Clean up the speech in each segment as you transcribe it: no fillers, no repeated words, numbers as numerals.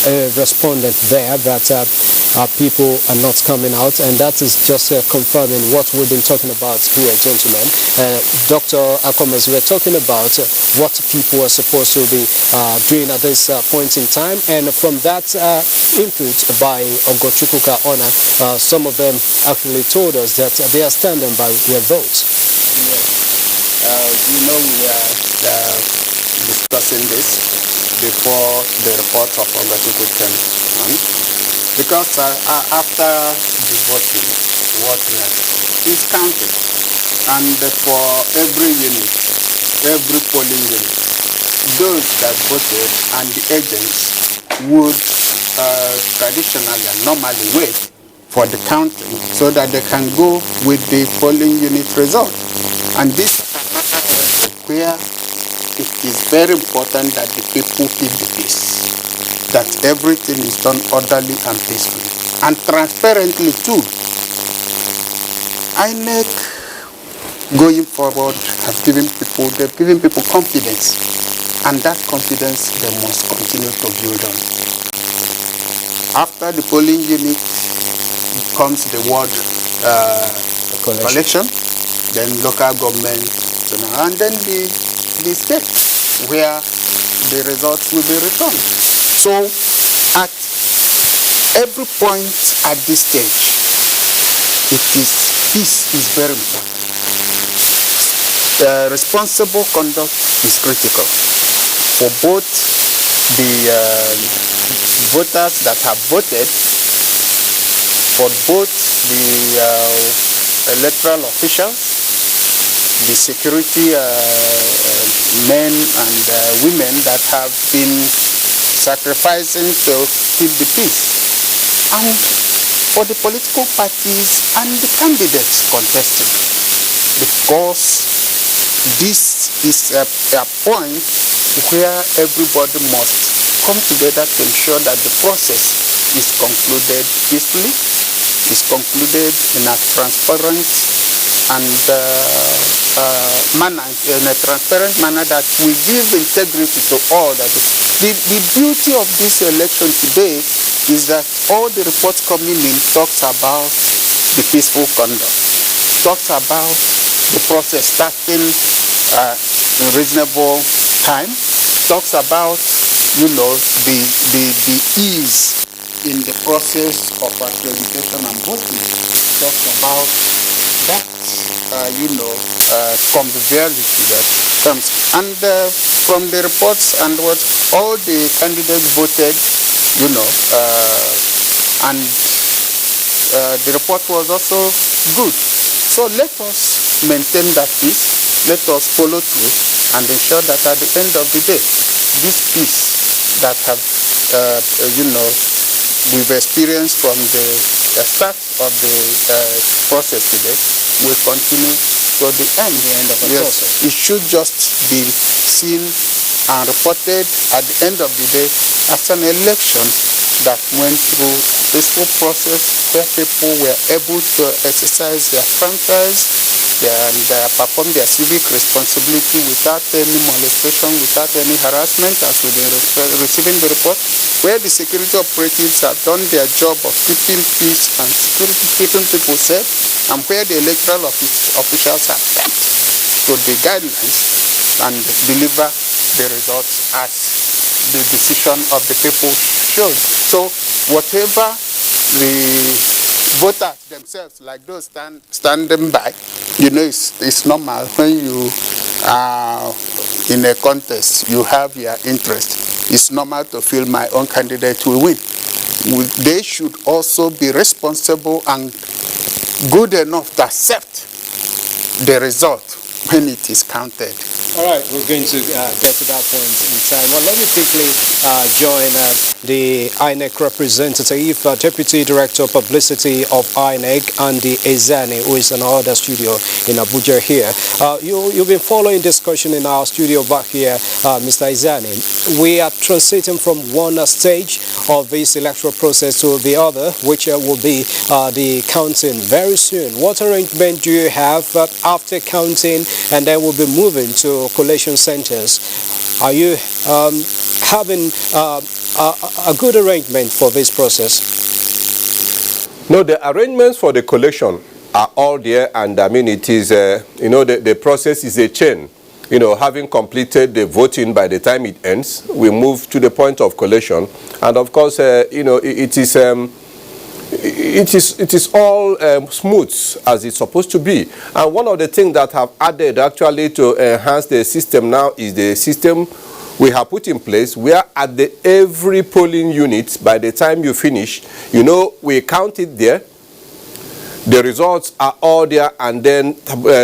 a respondent there that people are not coming out, and that is just confirming what we've been talking about here, gentlemen. Dr. Akomas, we're talking about what people are supposed to be doing at this point in time, and from that input by Ogochukwuka Ona, some of them actually told us that they are standing by their votes. Yes. We are discussing this before the report of Ogochukwu came on, because after the voting, what is counted, and for every unit, every polling unit, those that voted and the agents would traditionally and normally wait for the counting so that they can go with the polling unit result. And this where it is very important that the people keep the peace, that everything is done orderly and peacefully and transparently too. INEC going forward they've given people confidence, and that confidence they must continue to build on. After the polling unit comes the ward collection, then local government, and then the state, where the results will be returned. So at every point at this stage, peace is very important. Responsible conduct is critical for both the voters that have voted, for both the electoral officials, the security men and women that have been sacrificing to keep the peace, and for the political parties and the candidates contesting, because this is a point where everybody must come together to ensure that the process is concluded peacefully, is concluded in a transparent and manner that will give integrity to all that is. The beauty of this election today is that all the reports coming in talks about the peaceful conduct, talks about the process starting in reasonable time, talks about the ease in the process of accreditation and voting, talks about that conviviality that comes. And from the reports and what all the candidates voted, and the report was also good. So let us maintain that peace, let us follow through and ensure that at the end of the day, this peace that have, we've experienced from the start of the process today will continue to the end. Of the process. It should just be seen and reported at the end of the day as an election that went through a peaceful process where people were able to exercise their franchise and perform their civic responsibility without any molestation, without any harassment, as we've been receiving the report, where the security operatives have done their job of keeping peace and security, keeping people safe, and where the electoral officials have kept to the guidelines and deliver the results as the decision of the people shows. So whatever the voters themselves, like those standing by, it's normal when you are in a contest, you have your interest. It's normal to feel my own candidate will win. They should also be responsible and good enough to accept the result when it is counted. All right, we're going to get to that point in time. Well, let me quickly join the INEC representative, Deputy Director of Publicity of INEC, Andy Ezani, who is in our other studio in Abuja here. You've been following discussion in our studio back here, Mr. Ezani. We are transiting from one stage of this electoral process to the other, which will be the counting very soon. What arrangement do you have after counting, and then we'll be moving to collation centers? Are you having a good arrangement for this process? No, the arrangements for the collation are all there, and I mean it is, you know, the process is a chain. You know, having completed the voting, by the time it ends, we move to the point of collation, and of course, you know, it is all smooth as it's supposed to be. And one of the things that have added actually to enhance the system now is the system we have put in place where at every polling unit, by the time you finish, you know, we count it there, the results are all there and then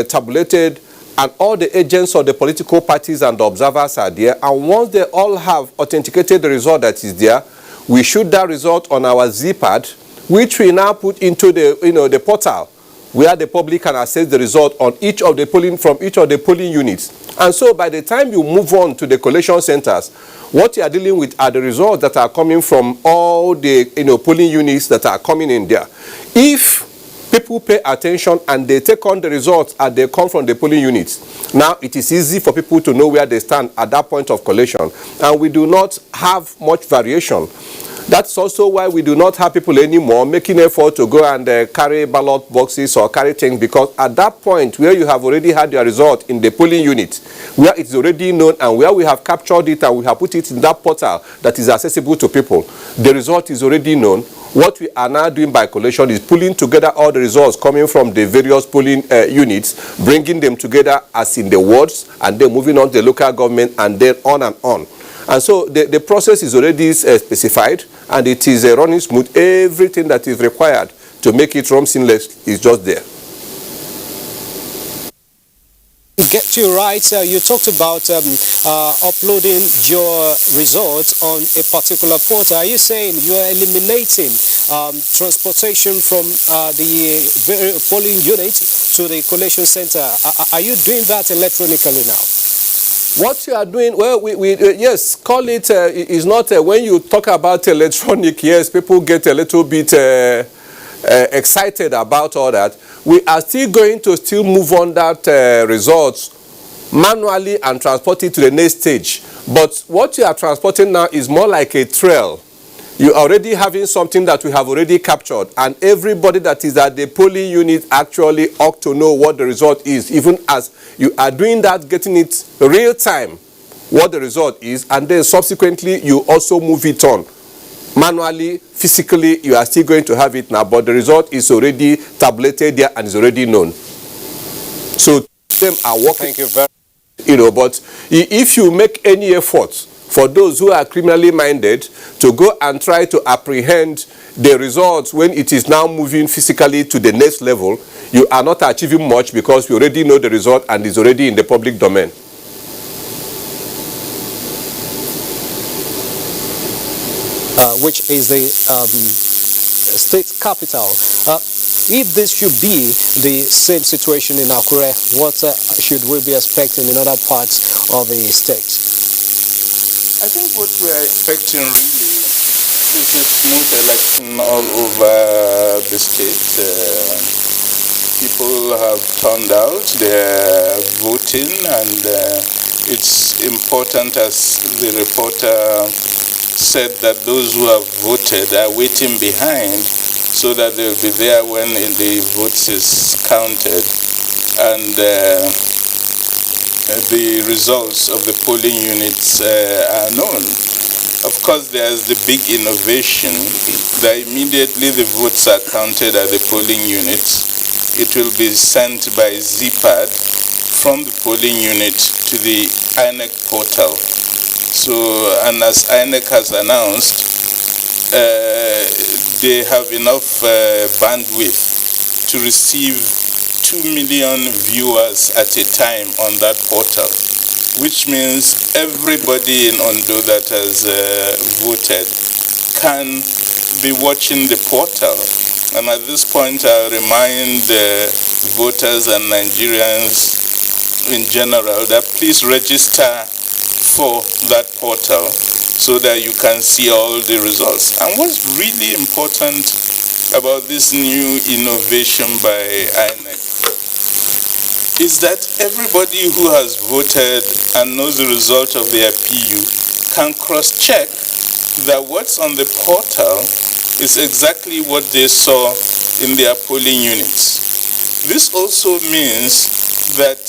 tabulated, and all the agents of the political parties and the observers are there, and once they all have authenticated the result that is there, we shoot that result on our Z-pad, which we now put into the, you know, the portal where the public can access the result on each of the polling, from each of the polling units. And so by the time you move on to the collation centers, what you are dealing with are the results that are coming from all the, you know, polling units that are coming in there. If people pay attention and they take on the results as they come from the polling units, now it is easy for people to know where they stand at that point of collation, and we do not have much variation. That's also why we do not have people anymore making effort to go and carry ballot boxes or carry things, because at that point where you have already had your result in the polling unit, where it is already known and where we have captured it and we have put it in that portal that is accessible to people, the result is already known. What we are now doing by collation is pulling together all the results coming from the various polling units, bringing them together as in the wards, and then moving on to the local government, and then on and on. And so the process is already specified, and it is running smooth. Everything that is required to make it run seamless is just there. Get you right, you talked about uploading your results on a particular portal. Are you saying you are eliminating transportation from the polling unit to the collation center? Are you doing that electronically now? What you are doing, well, yes, call it, is not, when you talk about electronic, yes, people get a little bit excited about all that. We are still going to move on that results manually and transport it to the next stage. But what you are transporting now is more like a trail. You are already having something that we have already captured, and everybody that is at the polling unit actually ought to know what the result is, even as you are doing that, getting it real time, what the result is, and then subsequently you also move it on. Manually, physically, you are still going to have it now, but the result is already tabulated there and is already known. So them are working. Thank you very much. You know, but if you make any effort for those who are criminally minded to go and try to apprehend the results when it is now moving physically to the next level, you are not achieving much, because you already know the result and is already in the public domain. Which is the state capital. If this should be the same situation in Akure, what should we be expecting in other parts of the state? I think what we are expecting really is a smooth election all over the state. People have turned out, they're voting, and it's important, as the reporter said, that those who have voted are waiting behind so that they'll be there when the votes is counted. And the results of the polling units are known. Of course, there's the big innovation that immediately the votes are counted at the polling units, it will be sent by Z-pad from the polling unit to the INEC portal. So, and as INEC has announced, they have enough bandwidth to receive 2 million viewers at a time on that portal, which means everybody in Ondo that has voted can be watching the portal. And at this point, I'll remind voters and Nigerians in general that please register for that portal so that you can see all the results. And what's really important about this new innovation by INEC is that everybody who has voted and knows the result of their PU can cross-check that what's on the portal is exactly what they saw in their polling units. This also means that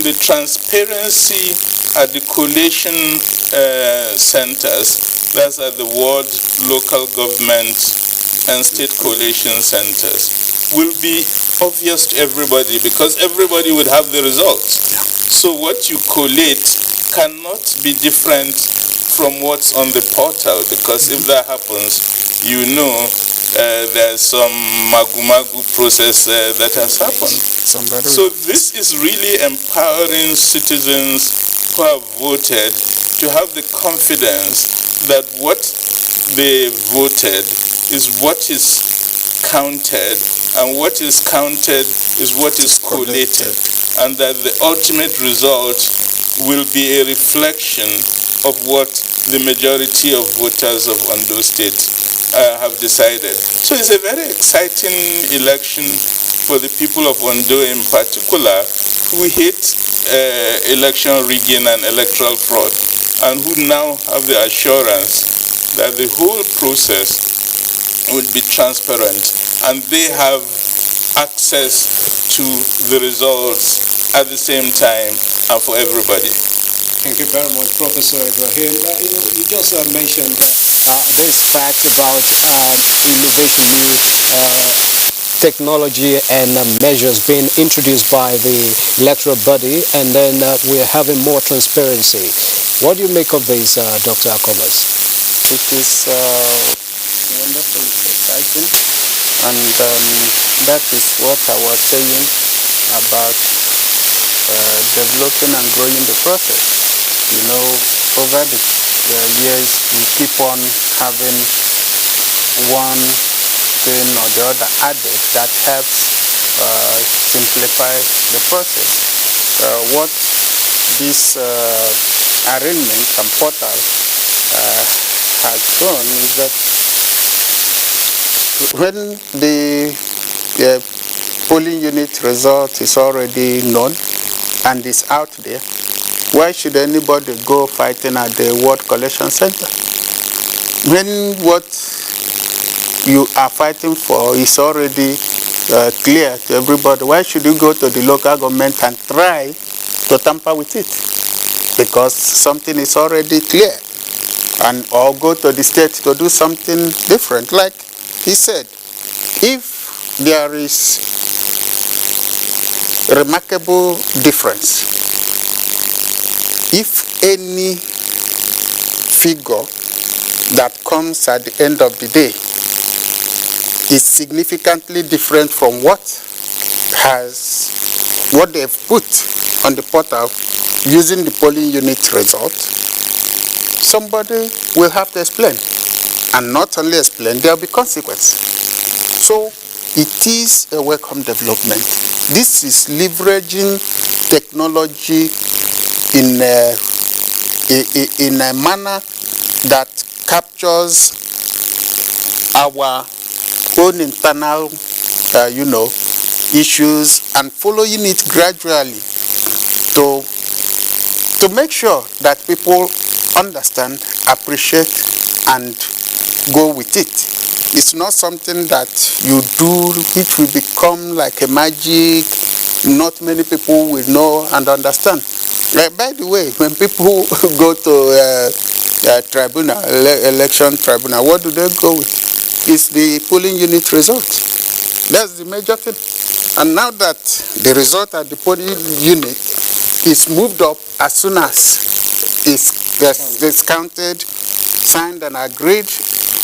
the transparency at the collation centers, that's at the ward, local government, and state collation centers, will be obvious to everybody because everybody would have the results. So what you collate cannot be different from what's on the portal, because if that happens, you know there's some magu-magu process that has happened. So this is really empowering citizens who have voted to have the confidence that what they voted is what is counted, and what is counted is what is collated, and that the ultimate result will be a reflection of what the majority of voters of Ondo State have decided. So it's a very exciting election for the people of Ondo in particular, who hate election rigging and electoral fraud, and who now have the assurance that the whole process will be transparent and they have access to the results at the same time and for everybody. Thank you very much, Professor Ibrahim. You just mentioned this fact about innovative new technology and measures being introduced by the electoral body, and then we're having more transparency. What do you make of this, Dr. Akomas? It is wonderful, exciting, and that is what I was saying about developing and growing the process. You know, over the years, we keep on having one thing or the other added that helps simplify the process. What this arrangement and portal has shown is that when the polling unit result is already known and is out there, why should anybody go fighting at the ward collection center? When what you are fighting for is already clear to everybody, why should you go to the local government and try to tamper with it? Because something is already clear. And or go to the state to do something different. Like he said, if there is a remarkable difference, if any figure that comes at the end of the day is significantly different from what they've put on the portal using the polling unit result, somebody will have to explain. And not only explain, there will be consequence. So it is a welcome development. This is leveraging technology in a manner that captures our own internal, issues and following it gradually to make sure that people understand, appreciate, and go with it. It's not something that you do which will become like a magic. Not many people will know and understand. By the way, when people go to tribunal, election tribunal, what do they go with? It's the polling unit result. That's the major thing. And now that the result at the polling unit is moved up as soon as it's counted, signed and agreed,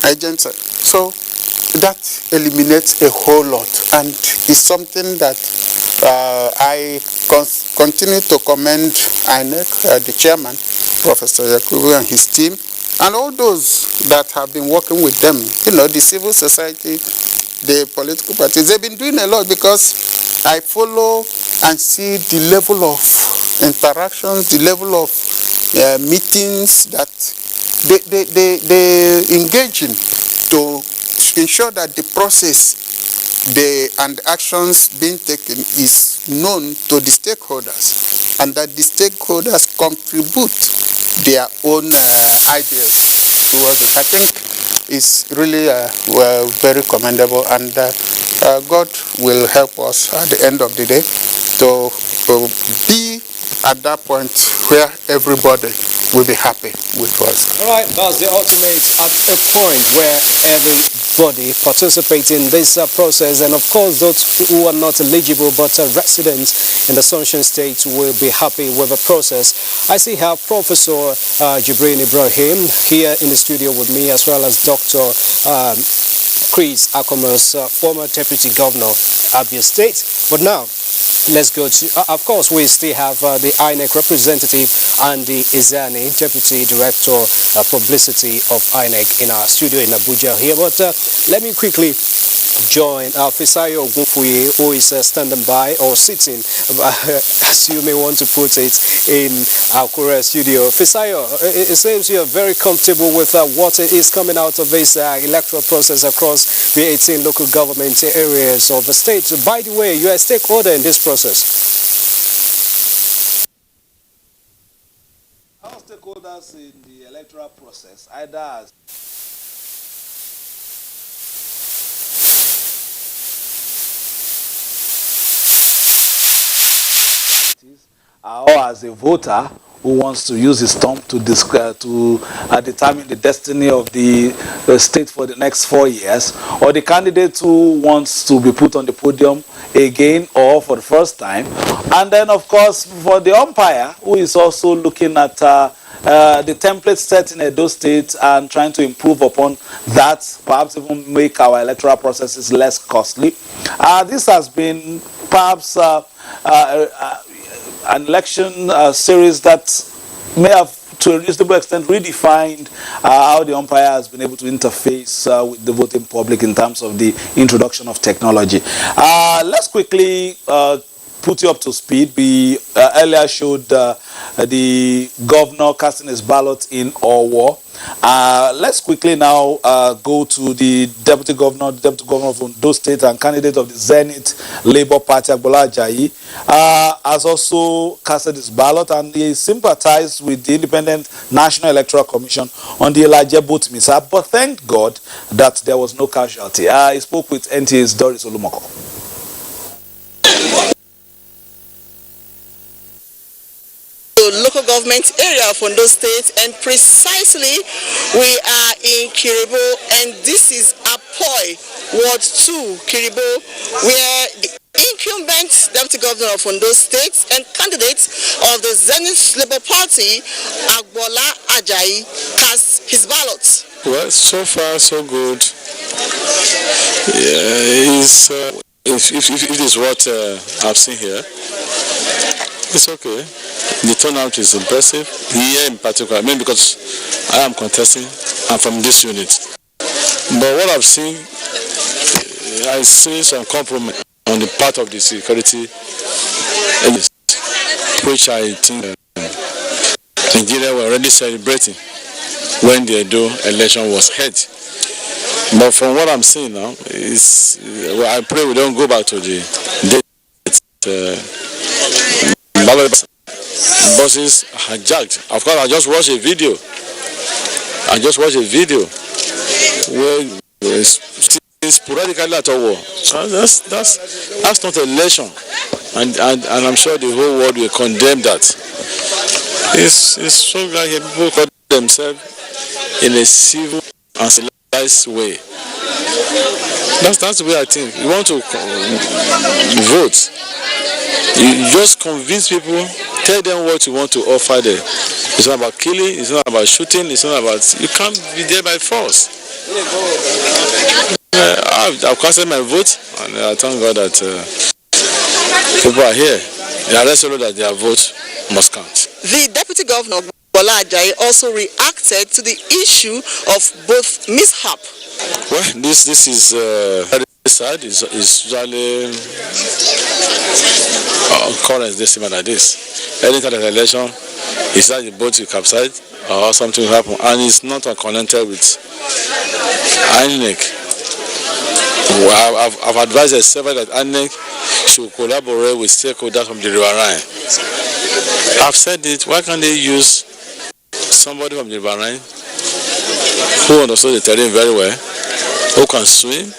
agents. So that eliminates a whole lot, and is something that I continue to commend INEC, the chairman, Professor Yakubu, and his team, and all those that have been working with them, the civil society, the political parties. They've been doing a lot, because I follow and see the level of interactions, the level of meetings that they engage in to ensure that the process and actions being taken is known to the stakeholders, and that the stakeholders contribute their own ideas towards it. I think it's really very commendable, and God will help us at the end of the day to be at that point where everybody will be happy with us. All right, that's the ultimate at a point where everybody participates in this process, and of course those who are not eligible but are residents in the Sunshine State will be happy with the process. I see have Professor Jibril Ibrahim here in the studio with me, as well as Dr. Chris Akomos, former Deputy Governor of Abuja State. But now, let's go to, of course, we still have the INEC representative and the Izani, Deputy Director Publicity of INEC in our studio in Abuja here. But let me quickly join Fisayo Ogunfuye, who is standing by or sitting, as you may want to put it, in our Korea studio. Fisayo, it seems you are very comfortable with what is coming out of this electoral process across the 18 local government areas of the state. By the way, you are a stakeholder in this process. Our stakeholders in the electoral process, either as or as a voter who wants to use his thumb to determine the destiny of the state for the next 4 years, or the candidate who wants to be put on the podium again or for the first time, and then of course for the umpire who is also looking at the template set in Edo State and trying to improve upon that, perhaps even make our electoral processes less costly. This has been perhaps an election series that may have, to a reasonable extent, redefined how the umpire has been able to interface with the voting public in terms of the introduction of technology. Let's quickly put you up to speed. We earlier showed the governor casting his ballot in Owo. Let's quickly now go to the deputy governor of Ondo State and candidate of the Zenith Labour Party, Agbola Ajayi, has also casted his ballot, and he sympathized with the Independent National Electoral Commission on the Elijah Boat mishap, but thank God that there was no casualty. He spoke with NTA's Doris Olumoko. Local government area of Ondo State, and precisely we are in Kiribo, and this is Apoy Ward 2 Kiribo, where the incumbent deputy governor of Ondo State and candidate of the Zenith Labour Party, Agbola Ajayi, cast his ballot. Well, so far so good. Yeah, if it is what I've seen here, it's okay. The turnout is impressive here in particular. I mean, because I am contesting, I'm from this unit. But what I've seen, I see some compromise on the part of the security, which I think Nigeria were already celebrating when the Edo election was held. But from what I'm seeing now, I pray we don't go back to the buses hijacked. Of course, I just watched a video. Where it's sporadically at war. So that's not an election, and I'm sure the whole world will condemn that. It's so like people call themselves in a civil and civilized way. That's the way I think. You want to vote, you just convince people, tell them what you want to offer them. It's not about killing, it's not about shooting, it's not about, you can't be there by force. I've casted my vote, and I thank God that people are here. They are resolute that their vote must count. The deputy governor, Agbola Ajayi, also reacted to the issue of both mishap. Well, this is very sad. It's usually occurrence this time like this. Any kind of election, it's like the boat will capsize or something will happen, and it's not connected with INEC. I've advised several that INEC should collaborate with stakeholders from the Riverine. I've said it, why can't they use somebody from the Riverine who understood the terrain very well, who can swim,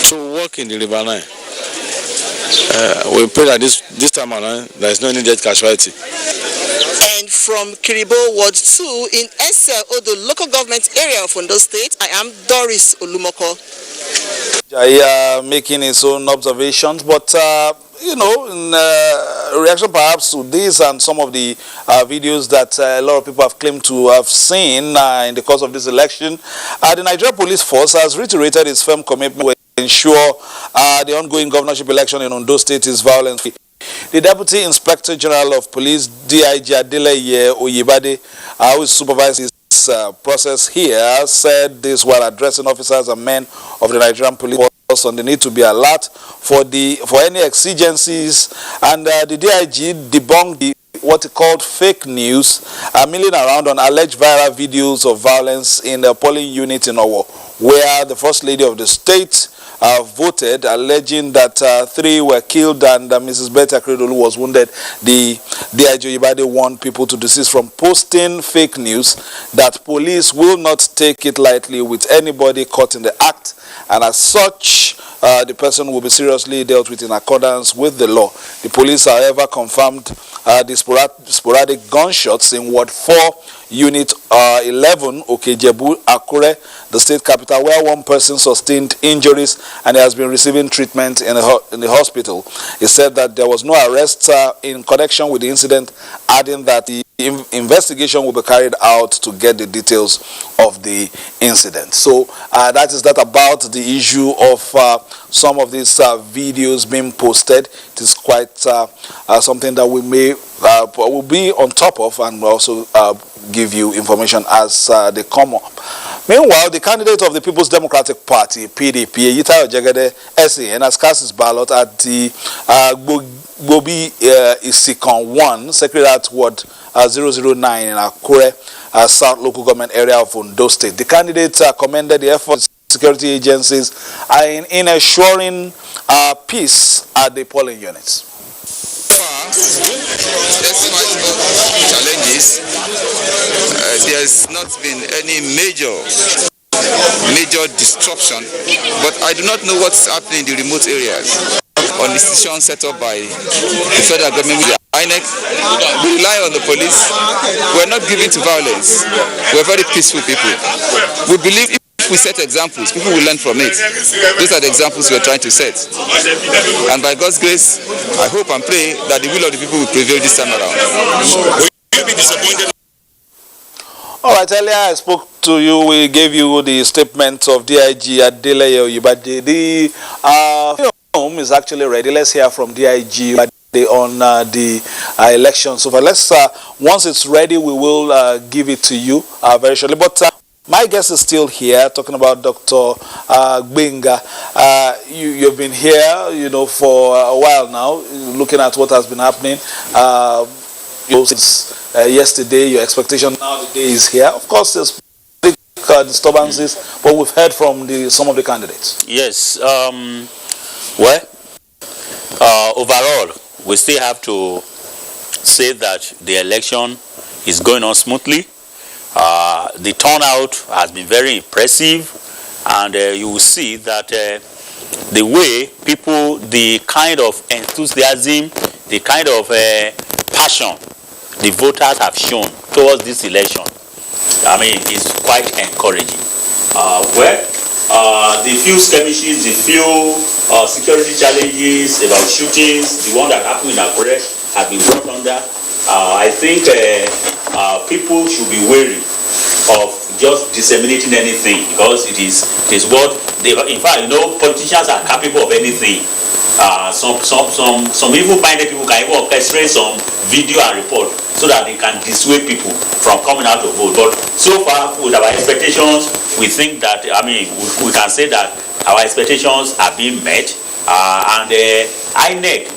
to walk in the river Nile. We pray that this time around there is no immediate casualty. And from Kiribo Ward 2 in Ese Odo local government area of Ondo State, I am Doris Olumoko. Making his own observations, but you know, in reaction perhaps to this and some of the videos that a lot of people have claimed to have seen in the course of this election, the Nigerian police force has reiterated its firm commitment to ensure the ongoing governorship election in Ondo State is violence-free. The Deputy Inspector General of Police, DIG Adeleye Oyebade, who is supervising this process here, said this while addressing officers and men of the Nigerian police force on the need to be alert for any exigencies, and the DIG debunked what he called fake news milling around on alleged viral videos of violence in the polling unit in Owo, where the First Lady of the state voted, alleging that 3 were killed and Mrs. Betty Akredolu was wounded. The DIG Oyebade warned people to desist from posting fake news, that police will not take it lightly with anybody caught in the act, and as such, the person will be seriously dealt with in accordance with the law. The police, however, confirmed the sporadic gunshots in Ward 4, Unit 11, Okejebu, Akure, the state capital, where one person sustained injuries and he has been receiving treatment in the hospital. He said that there was no arrest in connection with the incident, adding that the investigation will be carried out to get the details of the incident. So that is that about the issue of some of these videos being posted. It is quite something that we may will be on top of, and also give you information as they come up. Meanwhile, the candidate of the People's Democratic Party, PDP, Yitayo Jegede SAN, has cast his ballot at the Gobi Isikon 1, Secretariat Ward 009 in Akure, South Local Government Area of Ondo State. The candidate commended the efforts of security agencies in ensuring peace at the polling units. Despite all challenges, there has not been any major disruption, but I do not know what's happening in the remote areas. On the institution set up by the federal government with the INEC, we rely on the police. We're not given to violence. We're very peaceful people. We believe if we set examples, people will learn from it. Those are the examples we're trying to set. And by God's grace, I hope and pray that the will of the people will prevail this time around. Will you be disappointed? All right, earlier I spoke to you, we gave you the statement of DIG Adeleye Oyebade. The film is actually ready. Let's hear from DIG on the election. So let's, once it's ready, we will give it to you very shortly. But my guest is still here, talking about Dr. Gbenga. You've been here, you know, for a while now, looking at what has been happening. Since yesterday, your expectation now the day is here. Of course, there's big disturbances, but we've heard from some of the candidates. Yes. Overall, we still have to say that the election is going on smoothly. The turnout has been very impressive, and you will see that the way people, the kind of enthusiasm, the kind of passion the voters have shown towards this election, I mean, is quite encouraging. The few skirmishes, the few security challenges about shootings, the one that happened in Akure have been brought under. I think people should be wary of just disseminating anything, because it is what they, in fact, you know, politicians are capable of anything. Some evil-minded people can even orchestrate some video and report so that they can dissuade people from coming out to vote. But so far, with our expectations, we think that, I mean, we can say that our expectations are being met. And INEC,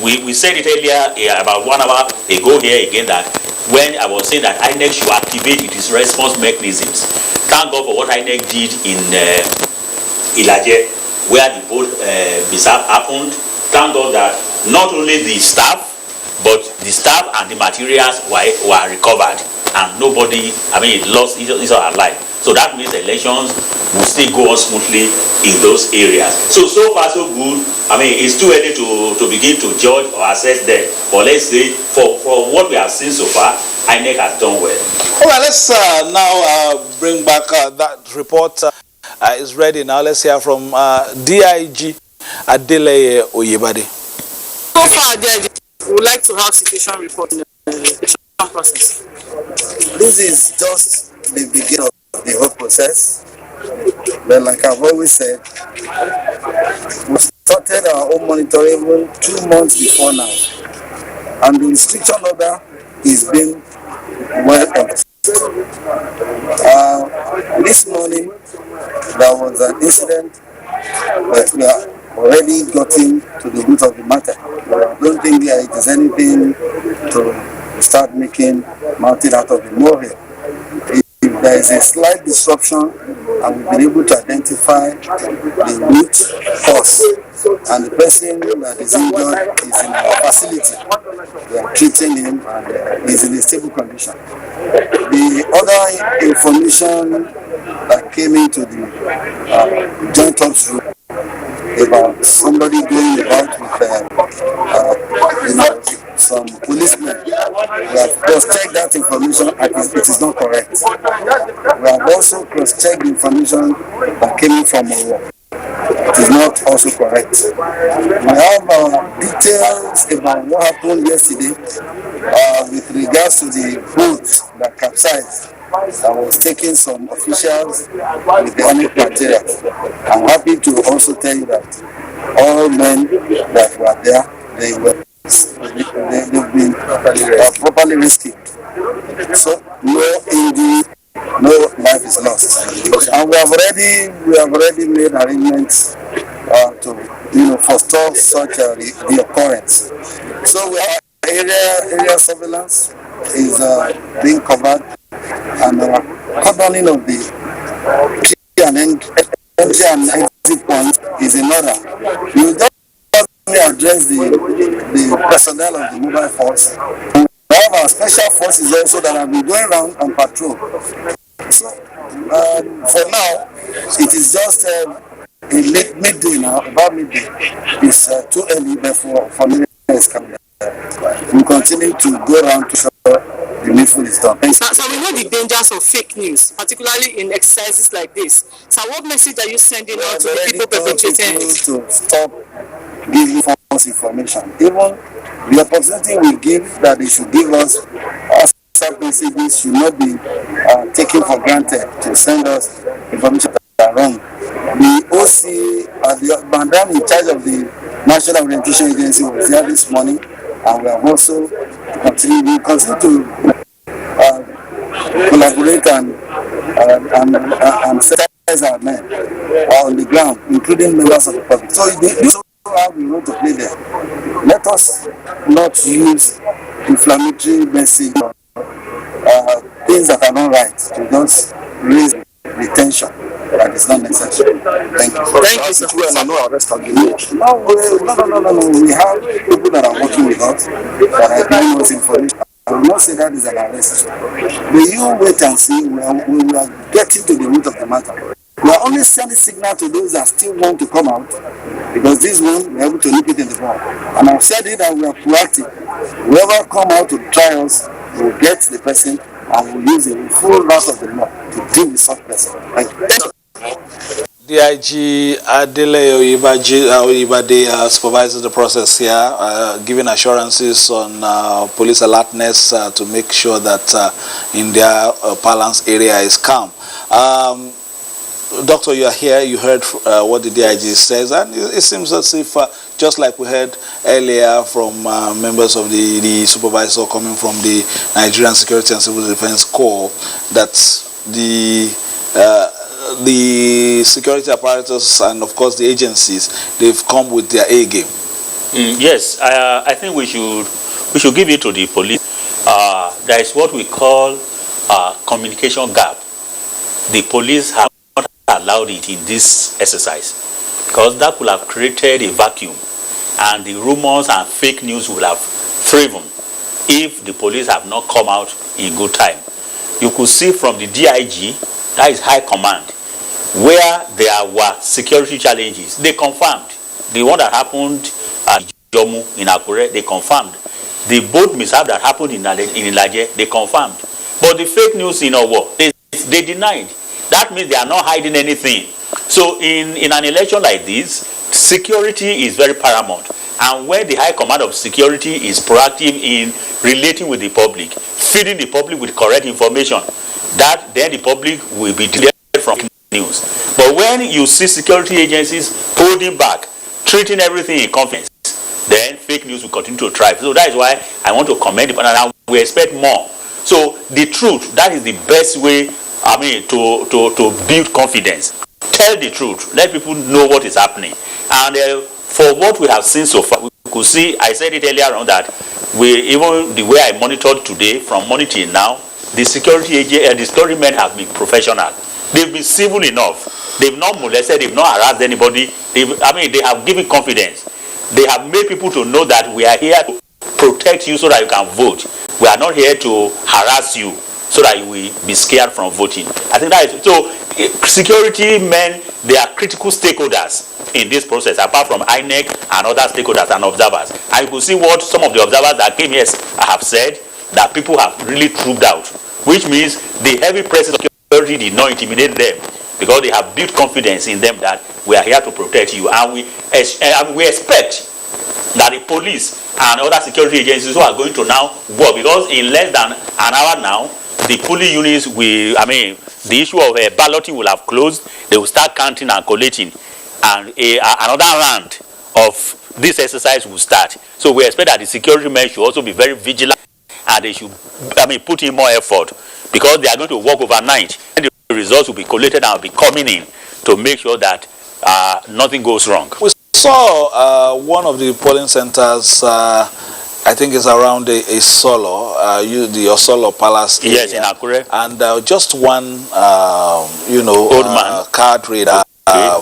we said it earlier, about 1 hour ago here again, that when I was saying that INEC should activate its response mechanisms. Thank God for what INEC did in Ilaje, where the boat mishap happened. Thank God that not only the staff, but the staff and the materials were recovered. and nobody, lost his or her life. So that means elections will still go on smoothly in those areas. So far so good. It's too early to begin to judge or assess them. But let's say for what we have seen so far, INEC has done well. All right, let's now bring back that report. Is ready now. Let's hear from DIG Adeleye Oyebade. So far, DIG, we would like to have situation report in the election process. This is just the beginning of the whole process. But like I've always said, we started our own monitoring even 2 months before now. And the restriction order is being well understood. This morning, there was an incident, but we are already gotten to the root of the matter. I don't think there is anything to start making mountain out of the molehill. If there is a slight disruption and we've been able to identify the root cause and the person that is injured is in our facility, we are treating him and he's in a stable condition. The other information that came into the joint ops room about somebody going about with some policemen, we have cross-checked that information and it is not correct. We have also cross-checked the information that came in from Owo. It is not also correct. We have details about what happened yesterday with regards to the boat that capsized. I was taking some officials with the INEC materials. I'm happy to also tell you that all men that were there, they've been properly rescued. So no life is lost. And we have already made arrangements to forestall such the occurrence. So we have area surveillance is being covered, and cordoning of the entry and exit point is in order. We will just address the personnel of the mobile force. We have our special forces also that have been going around on patrol. So for now, it is just midday now, about midday. It's too early for me is coming. We continue to go around to show the needful is done. So we know the dangers of fake news, particularly in exercises like this. So what message are you sending out to the people perpetrating it? To stop giving false information. Even the opportunity we give that they should give us WhatsApp messages should not be taken for granted to send us information that are wrong. The OC, the madam in charge of the National Orientation Agency was there this morning, and we have also continue to collaborate and sensitize our men on the ground, including members of the public. So this have the role to play there. Let us not use inflammatory message or things that are not right to just raise the tension that is not necessary. Thank you. Thank you, sir. No. We have people that are working with us that are giving us information. I will not say that is an arrest. But you wait and see. We are getting to the root of the matter. We are only sending signal to those that still want to come out, because this one we are able to nip it in the bud. And I've said it that we are proactive. Whoever come out to try us, we will get the person and we'll use the full wrath of the law to deal with such person. Thank you. DIG Adeleye Oyebade supervises the process here, giving assurances on police alertness to make sure that in their parlance area is calm. Doctor, you are here, you heard what the DIG says, and it seems as if, just like we heard earlier from members of the supervisor coming from the Nigerian Security and Civil Defense Corps, that the security apparatus and of course the agencies, they've come with their A game. Yes, I think we should give it to the police. There is what we call communication gap. The police have not allowed it in this exercise, because that could have created a vacuum, and the rumors and fake news would have thriven if the police have not come out in good time. you could see from the DIG, that is high command, where there were security challenges. They confirmed. The one that happened at Jomu in Akure, they confirmed. The boat mishap that happened in Ilaje, they confirmed. But the fake news in Owo, they denied. That means they are not hiding anything. So in an election like this, security is very paramount. And when the high command of security is proactive in relating with the public, feeding the public with correct information, then the public will be delayed from news. But when you see security agencies holding back, treating everything in confidence, then fake news will continue to thrive. So that is why I want to commend the panel, and we expect more. So the truth, that is the best way, to build confidence. Tell the truth. Let people know what is happening. And for what we have seen so far, we could see, I said it earlier on, that even the way I monitored today, from morning till now, the security agent, the security men have been professional. They've been civil enough. They've not molested, they've not harassed anybody. They have given confidence. They have made people to know that we are here to protect you so that you can vote. We are not here to harass you so that you will be scared from voting. I think that is so. Security men, they are critical stakeholders in this process, apart from INEC and other stakeholders and observers. And you could see what some of the observers that came here have said, that people have really trooped out, which means the heavy presence of security did not intimidate them, because they have built confidence in them that we are here to protect you. And we expect that the police and other security agencies who are going to now work, because in less than an hour now, the polling units will, the issue of balloting will have closed. They will start counting and collating, and another round of this exercise will start. So we expect that the security men should also be very vigilant, and they should, put in more effort, because they are going to work overnight, and the results will be collated and will be coming in to make sure that nothing goes wrong. We saw one of the polling centers, I think it's around a Solo, the Osolo Palace area. Yes, in Akure. And just one, old man card reader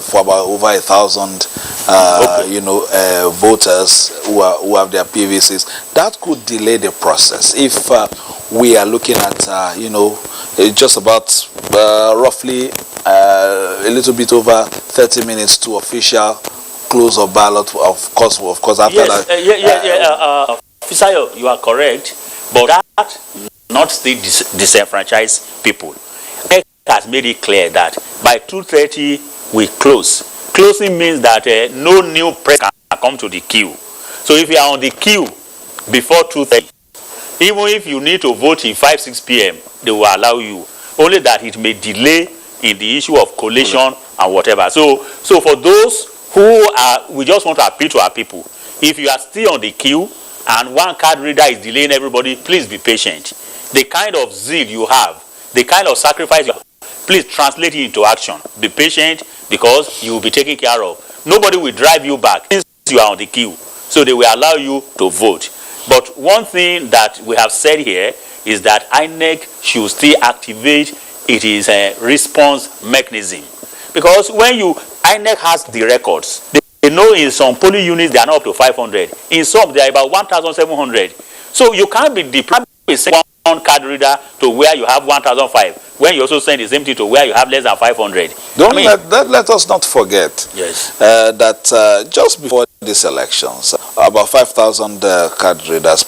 for about over 1,000, voters who have their PVCs. That could delay the process if we are looking at, just about roughly a little bit over 30 minutes to official close of ballot. Of course, after that. Fisayo, you are correct, but that not still disenfranchise people. INEC has made it clear that by 2:30 we close. Closing means that no new press can come to the queue. So if you are on the queue before 2:30, even if you need to vote in 5-6 p.m., they will allow you. Only that it may delay in the issue of collation and whatever. So for those who are, we just want to appeal to our people. If you are still on the queue and one card reader is delaying everybody, please be patient. The kind of zeal you have, the kind of sacrifice you have, please translate it into action. Be patient, because you will be taken care of. Nobody will drive you back since you are on the queue. So they will allow you to vote. But one thing that we have said here is that INEC should still activate its response mechanism. Because when INEC has the records, they know in some polling units they are not up to 500. In some they are about 1,700. So you can't be deprived with one card reader to where you have 1,005 when you also send the same thing to where you have less than 500. Let us not forget that just before these elections, about 5,000 card readers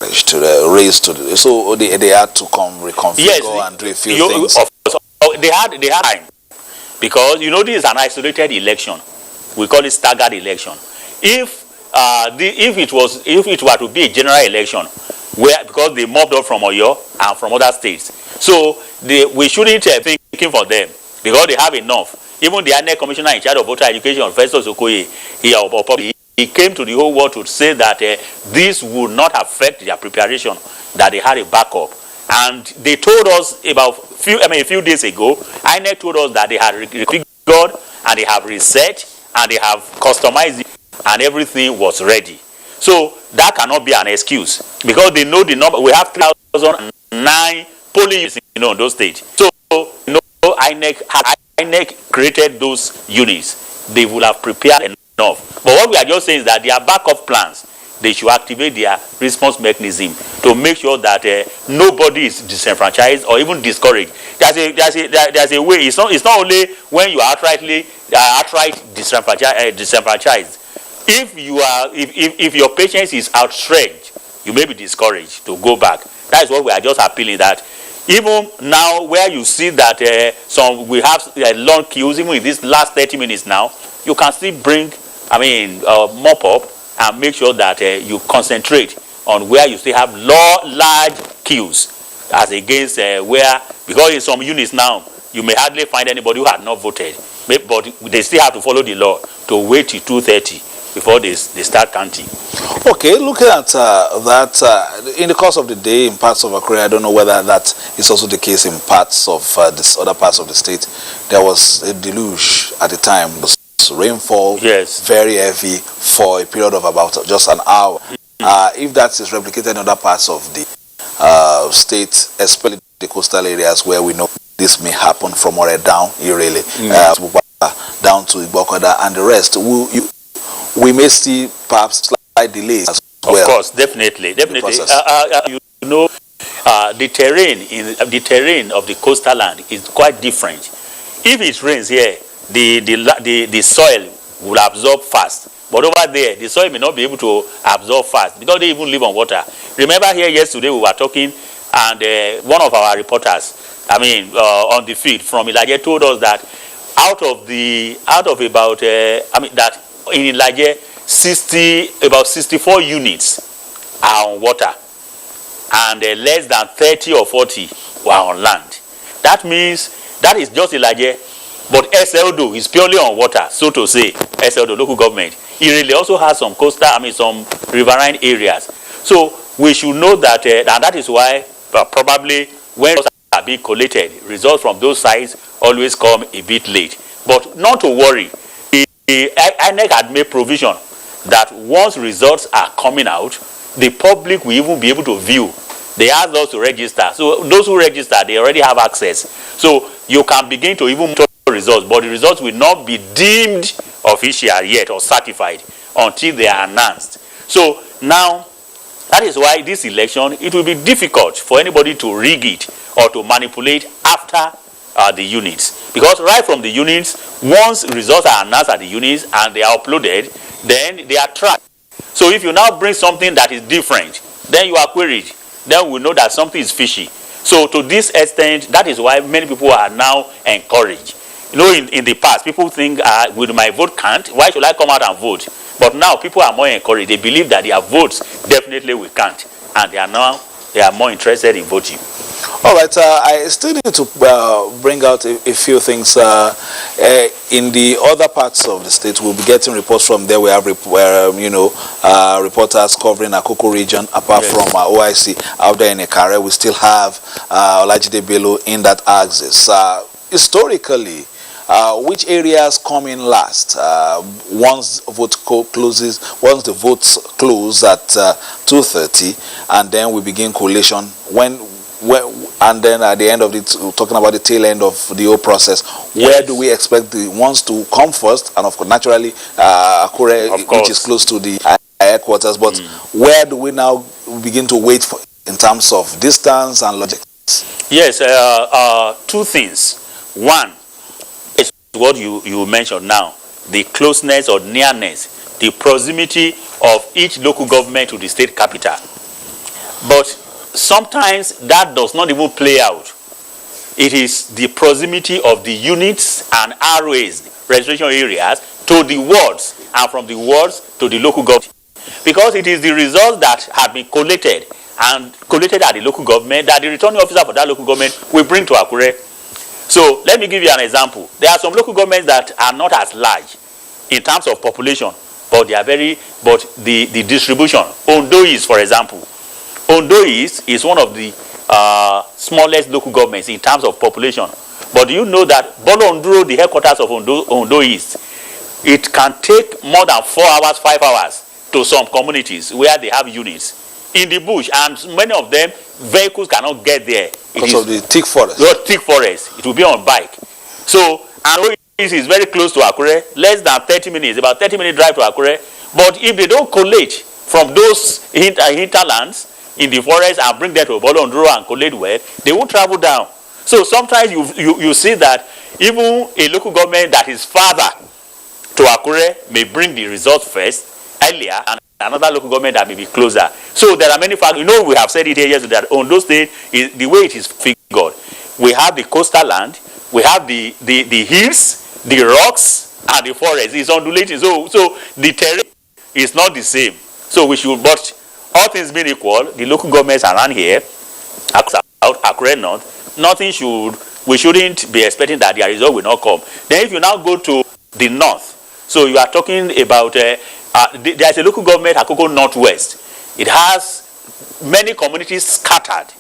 raised to the, so they had to come reconfigure and do a few things. Of course, they had time, because this is an isolated election. We call it staggered election. If it were to be a general election, because they mobbed up from Oyo and from other states, so we shouldn't be thinking for them, because they have enough. Even the INEC commissioner in charge of voter education, Festus Okoye, he came to the whole world to say that this would not affect their preparation, that they had a backup. And they told us about a few days ago, INEC told us that they had reconfigured and they have reset and they have customized it and everything was ready. So that cannot be an excuse, because they know the number. We have 3,009 polling units in those states. So INEC created those units. They would have prepared enough. But what we are just saying is that their backup plans they should activate their response mechanism to make sure that nobody is disenfranchised or even discouraged. There's a way. It's not only when you are outright disenfranchised. If your patience is outstretched, you may be discouraged to go back. That is what we are just appealing, that even now where you see that we have long queues, even in this last 30 minutes now, you can still bring, mop up and make sure that you concentrate on where you still have large queues, as against because in some units now, you may hardly find anybody who had not voted, but they still have to follow the law to wait till 2:30 before they start counting. Okay, looking at that, in the course of the day in parts of Akure, I don't know whether that is also the case in parts of this other parts of the state. There was a deluge at the time. Rainfall, yes, very heavy for a period of about just an hour. If that is replicated in other parts of the state, especially the coastal areas where we know this may happen, from Ore down, Irele, down to Ibokoda and the rest, we may see perhaps slight delays as well. Of course, definitely. The terrain of the coastal land is quite different. If it rains here, the soil will absorb fast, but over there the soil may not be able to absorb fast because they even live on water. Remember here yesterday we were talking, and one of our reporters, on the field from Ilaje, told us that out of about that in Ilaje about 64 units are on water, and less than 30 or 40 were on land. That means that is just Ilaje. But SLDO is purely on water, so to say. SLDO, local government. It really also has some coastal, some riverine areas. So we should know that, and that is why probably when results are being collated, results from those sites always come a bit late. But not to worry, the INEC had made provision that once results are coming out, the public will even be able to view. They asked us to register. So those who register, they already have access. So you can begin to even results, but the results will not be deemed official yet or certified until they are announced. So now, that is why this election, it will be difficult for anybody to rig it or to manipulate after the units. Because right from the units, once results are announced at the units and they are uploaded, then they are tracked. So if you now bring something that is different, then you are queried. Then we know that something is fishy. So to this extent, that is why many people are now encouraged. In the past, people think, with my vote count, why should I come out and vote? But now people are more encouraged. They believe that their votes definitely will count, and they are more interested in voting. All right, I still need to bring out a few things. In the other parts of the state, we'll be getting reports from there. We have reporters covering Akoko region, apart from OIC out there in Ekare. We still have Olajide Bello in that axis. Historically, which areas come in last once the votes close at 2:30, and then we begin collation and then at the end of it, talking about the tail end of the whole process, where do we expect the ones to come first? And of course, naturally, Akure, which is close to the headquarters, but where do we now begin to wait for in terms of distance and logistics? Yes, two things. One is what you mentioned now, the closeness or nearness, the proximity of each local government to the state capital. But sometimes that does not even play out. It is the proximity of the units and ROAs, registration areas, to the wards, and from the wards to the local government. Because it is the results that have been collated at the local government that the returning officer for that local government will bring to Akure. So let me give you an example. There are some local governments that are not as large in terms of population, but they are the distribution. Ondo East, for example. Ondo East is one of the smallest local governments in terms of population. But do you know that Bolonduro, the headquarters of Ondo East, it can take more than 4 hours, 5 hours to some communities where they have units in the bush, and many of them vehicles cannot get there because of the thick forest. Thick forest. It will be on bike. So, and East is very close to Akure, less than 30 minutes, about 30-minute drive to Akure. But if they don't collate from those hinterlands in the forest and bring them to Bolondro and collate well, they won't travel down. So sometimes you see that even a local government that is farther to Akure may bring the results first, earlier, and another local government that may be closer. So there are many factors. You know, we have said it here yesterday that Ondo State, is the way it is figured. We have the coastal land, we have the hills, the rocks, and the forest. It's undulating. So the terrain is not the same. So we should, but all things being equal, the local governments around here, Akure North, we shouldn't be expecting that their result will not come. Then if you now go to the north, so you are talking about, there's a local government, Akoko Northwest. It has many communities scattered,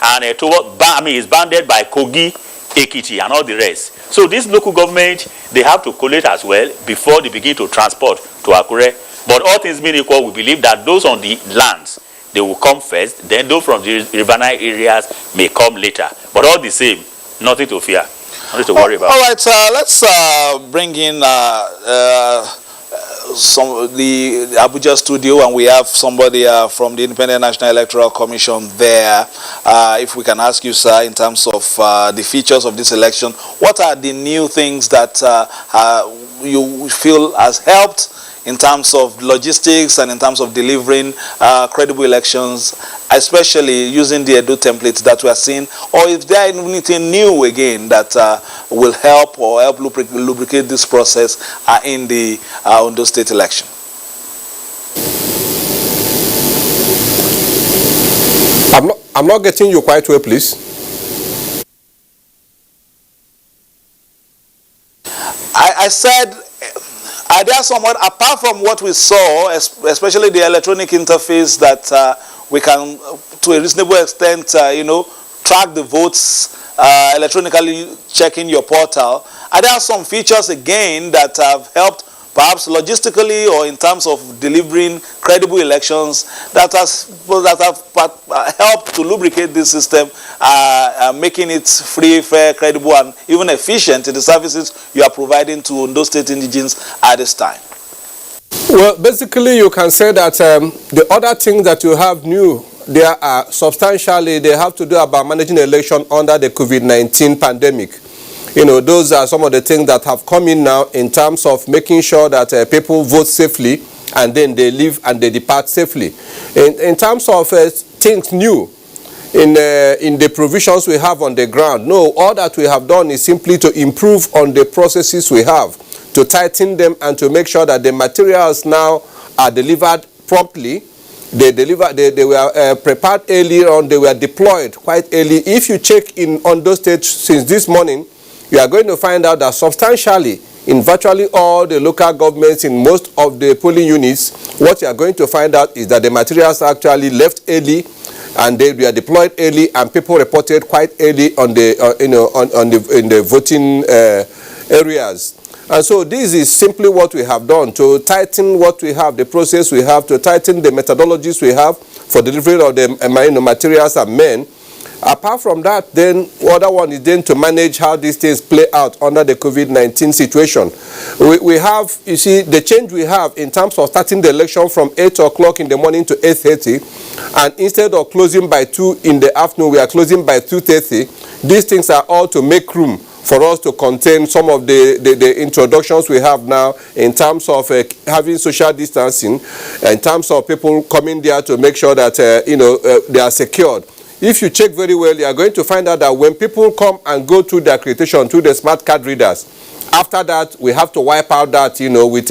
and it's bounded by Kogi, Ekiti, and all the rest. So this local government, they have to collate as well before they begin to transport to Akure. But all things being equal, we believe that those on the lands, they will come first, then those from the riverine areas may come later. But all the same, nothing to fear, nothing to worry about. All right, let's bring in the Abuja studio, and we have somebody from the Independent National Electoral Commission there. If we can ask you, sir, in terms of the features of this election, what are the new things that you feel has helped in terms of logistics and in terms of delivering credible elections, especially using the Edo templates that we are seeing, or if there is anything new again that will help lubricate this process in the Ondo State election? I'm not getting you quite well, please. I said, are there somewhat, apart from what we saw, especially the electronic interface that we can, to a reasonable extent, track the votes electronically, checking your portal, are there some features again that have helped, perhaps logistically or in terms of delivering credible elections, that have helped to lubricate this system, making it free, fair, credible, and even efficient in the services you are providing to Ondo State indigents at this time? Well, basically, you can say that the other things that you have new, they are substantially, they have to do about managing the election under the COVID-19 pandemic. You know, those are some of the things that have come in now in terms of making sure that people vote safely and then they leave and they depart safely. In terms of things new in the provisions we have on the ground, no, all that we have done is simply to improve on the processes we have, to tighten them and to make sure that the materials now are delivered promptly. They were prepared earlier on, they were deployed quite early. If you check in Ondo State since this morning, you are going to find out that substantially in virtually all the local governments in most of the polling units, what you are going to find out is that the materials actually left early and they were deployed early, and people reported quite early on the in the voting areas. And so this is simply what we have done to tighten what we have, the process we have, to tighten the methodologies we have for delivery of the materials and men. Apart from that, then other one is then to manage how these things play out under the COVID-19 situation. We have, you see, the change we have in terms of starting the election from 8 o'clock in the morning to 8:30, and instead of closing by 2 in the afternoon, we are closing by 2:30. These things are all to make room for us to contain some of the introductions we have now in terms of having social distancing, in terms of people coming there to make sure that they are secured. If you check very well, you are going to find out that when people come and go through the accreditation, through the smart card readers, after that, we have to wipe out that, with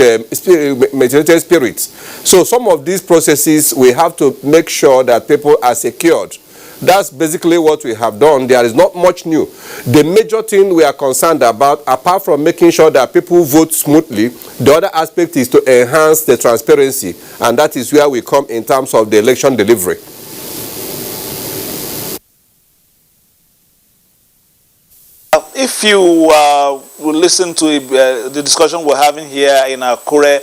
methylated spirits. So some of these processes, we have to make sure that people are secured. That's basically what we have done. There is not much new. The major thing we are concerned about, apart from making sure that people vote smoothly, the other aspect is to enhance the transparency, and that is where we come in terms of the election delivery. If you will listen to the discussion we're having here in Akure,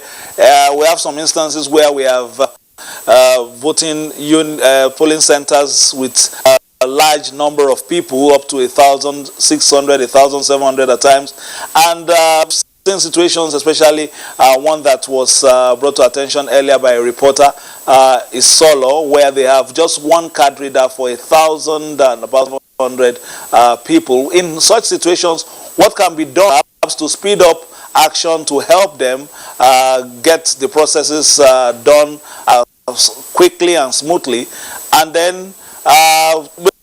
we have some instances where we have voting polling centers with a large number of people, up to 1,600, 1,700 at times, and situations, especially one that was brought to attention earlier by a reporter, is Solo, where they have just one card reader for 1,000 and about 100 people. In such situations, what can be done perhaps to speed up action to help them get the processes done quickly and smoothly, and then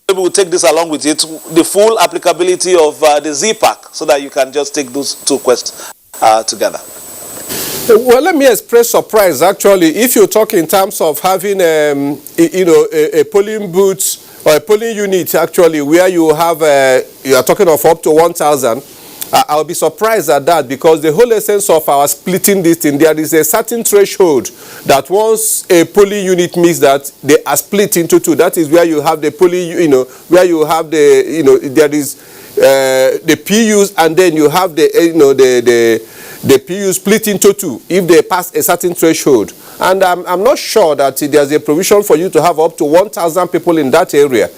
maybe we'll take this along with it, the full applicability of the ZPAC, so that you can just take those two questions together. Well, let me express surprise. Actually, if you talk in terms of having, a polling booth or a polling unit, actually, where you have, you are talking of up to 1,000, I'll be surprised at that, because the whole essence of our splitting this thing, there is a certain threshold that once a polling unit meets that, they are split into two. That is where you have the polling, where you have the, there is the PUs, and then you have the, the PUs split into two if they pass a certain threshold. And I'm not sure that there's a provision for you to have up to 1,000 people in that area.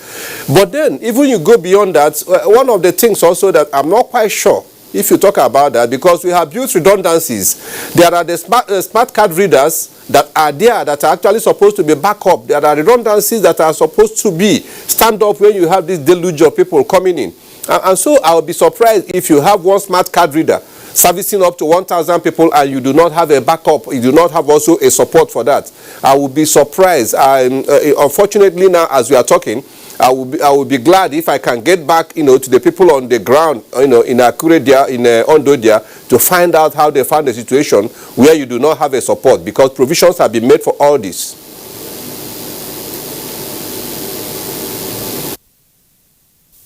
But then, even you go beyond that, one of the things also that I'm not quite sure, if you talk about that, because we have built redundancies. There are the smart card readers that are there that are actually supposed to be backup. There are redundancies that are supposed to be stand up when you have this deluge of people coming in. And so I'll be surprised if you have one smart card reader servicing up to 1,000 people and you do not have a backup, you do not have also a support for that. I will be surprised. Unfortunately now, as we are talking, I will be glad if I can get back, to the people on the ground, in Akure there, in Ondo there, to find out how they found the situation where you do not have a support, because provisions have been made for all this.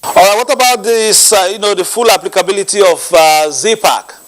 All right, what about this, the full applicability of ZPAC?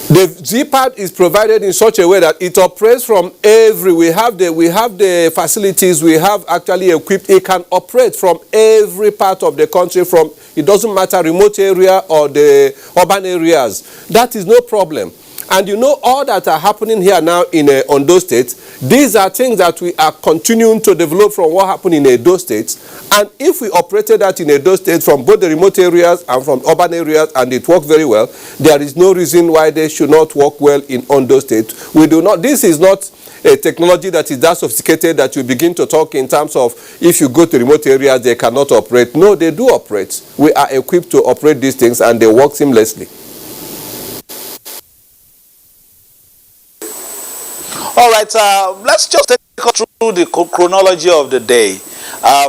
The ZPAC is provided in such a way that it operates from we have the facilities, we have actually equipped, it can operate from every part of the country, from, it doesn't matter, remote area or the urban areas. That is no problem. And all that are happening here now in Ondo State, these are things that we are continuing to develop from what happened in Edo State. And if we operated that in Edo State from both the remote areas and from urban areas, and it worked very well, there is no reason why they should not work well in Ondo State. We do not, this is not a technology that is that sophisticated that you begin to talk in terms of if you go to remote areas, they cannot operate. No, they do operate. We are equipped to operate these things and they work seamlessly. All right, let's just take through the chronology of the day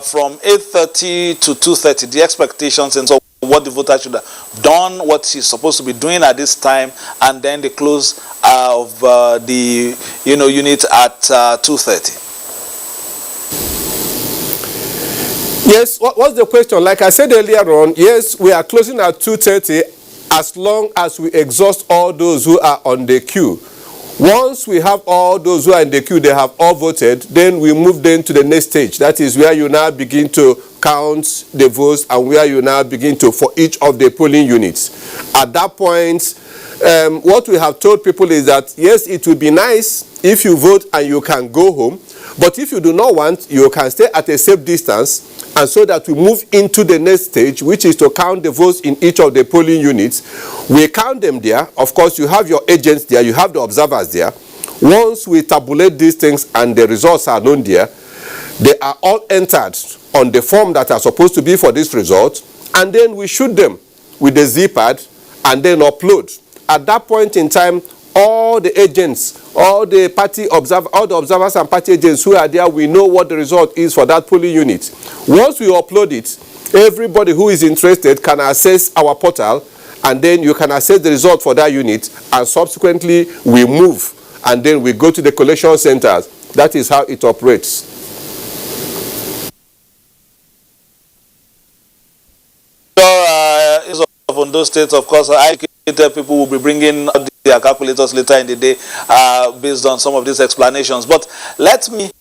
from 8:30 to 2:30, the expectations and so what the voter should have done, what he's supposed to be doing at this time, and then the close of the unit at 2:30. Yes, what's the question? Like I said earlier on, yes, we are closing at 2:30 as long as we exhaust all those who are on the queue. Once we have all those who are in the queue, they have all voted, then we move them to the next stage. That is where you now begin to count the votes and where you now begin to, for each of the polling units. At that point, what we have told people is that, yes, it will be nice if you vote and you can go home, but if you do not want, you can stay at a safe distance, and so that we move into the next stage, which is to count the votes in each of the polling units. We count them there. Of course, you have your agents there, you have the observers there. Once we tabulate these things and the results are known there, they are all entered on the form that are supposed to be for this result, and then we shoot them with the ZPad and then upload. At that point in time, all the agents, all the observers and party agents who are there, we know what the result is for that polling unit. Once we upload it, everybody who is interested can access our portal, and then you can access the result for that unit, and subsequently we move, and then we go to the collection centers. That is how it operates. So, of Ondo State, of course, people will be bringing their calculators later in the day based on some of these explanations. But let me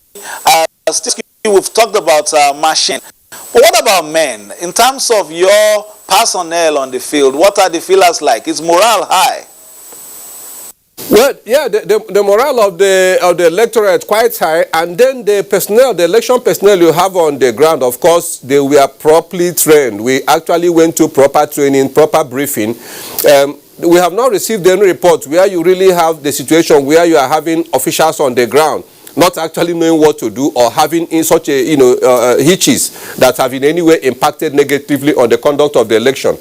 we've talked about machine. But what about men? In terms of your personnel on the field, what are the feelers like? Is morale high? Well, yeah, the morale of the electorate is quite high, and then the personnel, the election personnel you have on the ground, of course, they were properly trained. We actually went to proper training, proper briefing. we have not received any report where you really have the situation where you are having officials on the ground not actually knowing what to do or having in such a hitches that have in any way impacted negatively on the conduct of the election.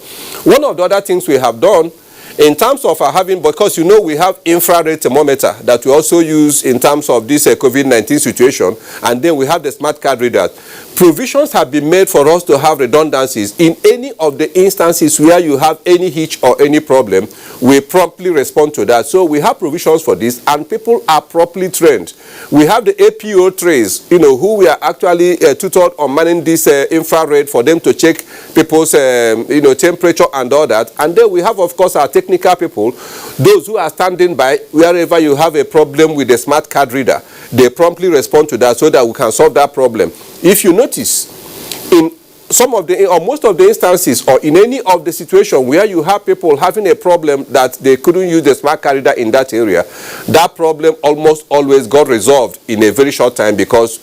One of the other things we have done in terms of having, because we have infrared thermometer that we also use in terms of this COVID-19 situation, and then we have the smart card readers. Provisions have been made for us to have redundancies. In any of the instances where you have any hitch or any problem, we promptly respond to that. So we have provisions for this, and people are properly trained. We have the APO trays, who we are actually tutored on manning this infrared for them to check people's, temperature and all that. And then we have, of course, our technical people, those who are standing by wherever you have a problem with the smart card reader. They promptly respond to that so that we can solve that problem. If you notice, in some of the, or most of the instances, or in any of the situation where you have people having a problem that they couldn't use the smart card reader in that area, that problem almost always got resolved in a very short time because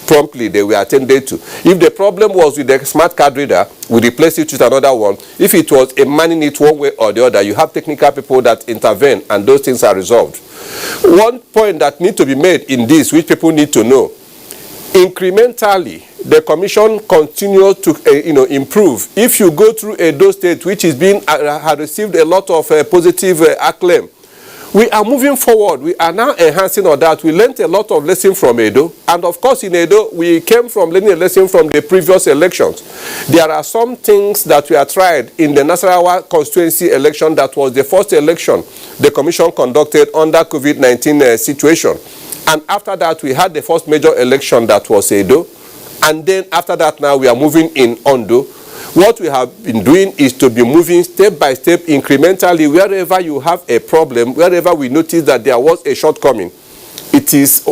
promptly they were attended to. If the problem was with the smart card reader, we replace it with another one. If it was a manning it one way or the other, you have technical people that intervene and those things are resolved. One point that needs to be made in this, which people need to know, incrementally, the commission continues to improve. If you go through Edo State, which is being had received a lot of positive acclaim, we are moving forward. We are now enhancing on that. We learned a lot of lessons from Edo, and of course in Edo we came from learning a lesson from the previous elections. There are some things that we have tried in the Nasarawa constituency election. That was the first election the commission conducted under COVID-19 situation. And after that, we had the first major election that was Edo. And then after that, now we are moving in Ondo. What we have been doing is to be moving step by step, incrementally, wherever you have a problem, wherever we notice that there was a shortcoming. It is,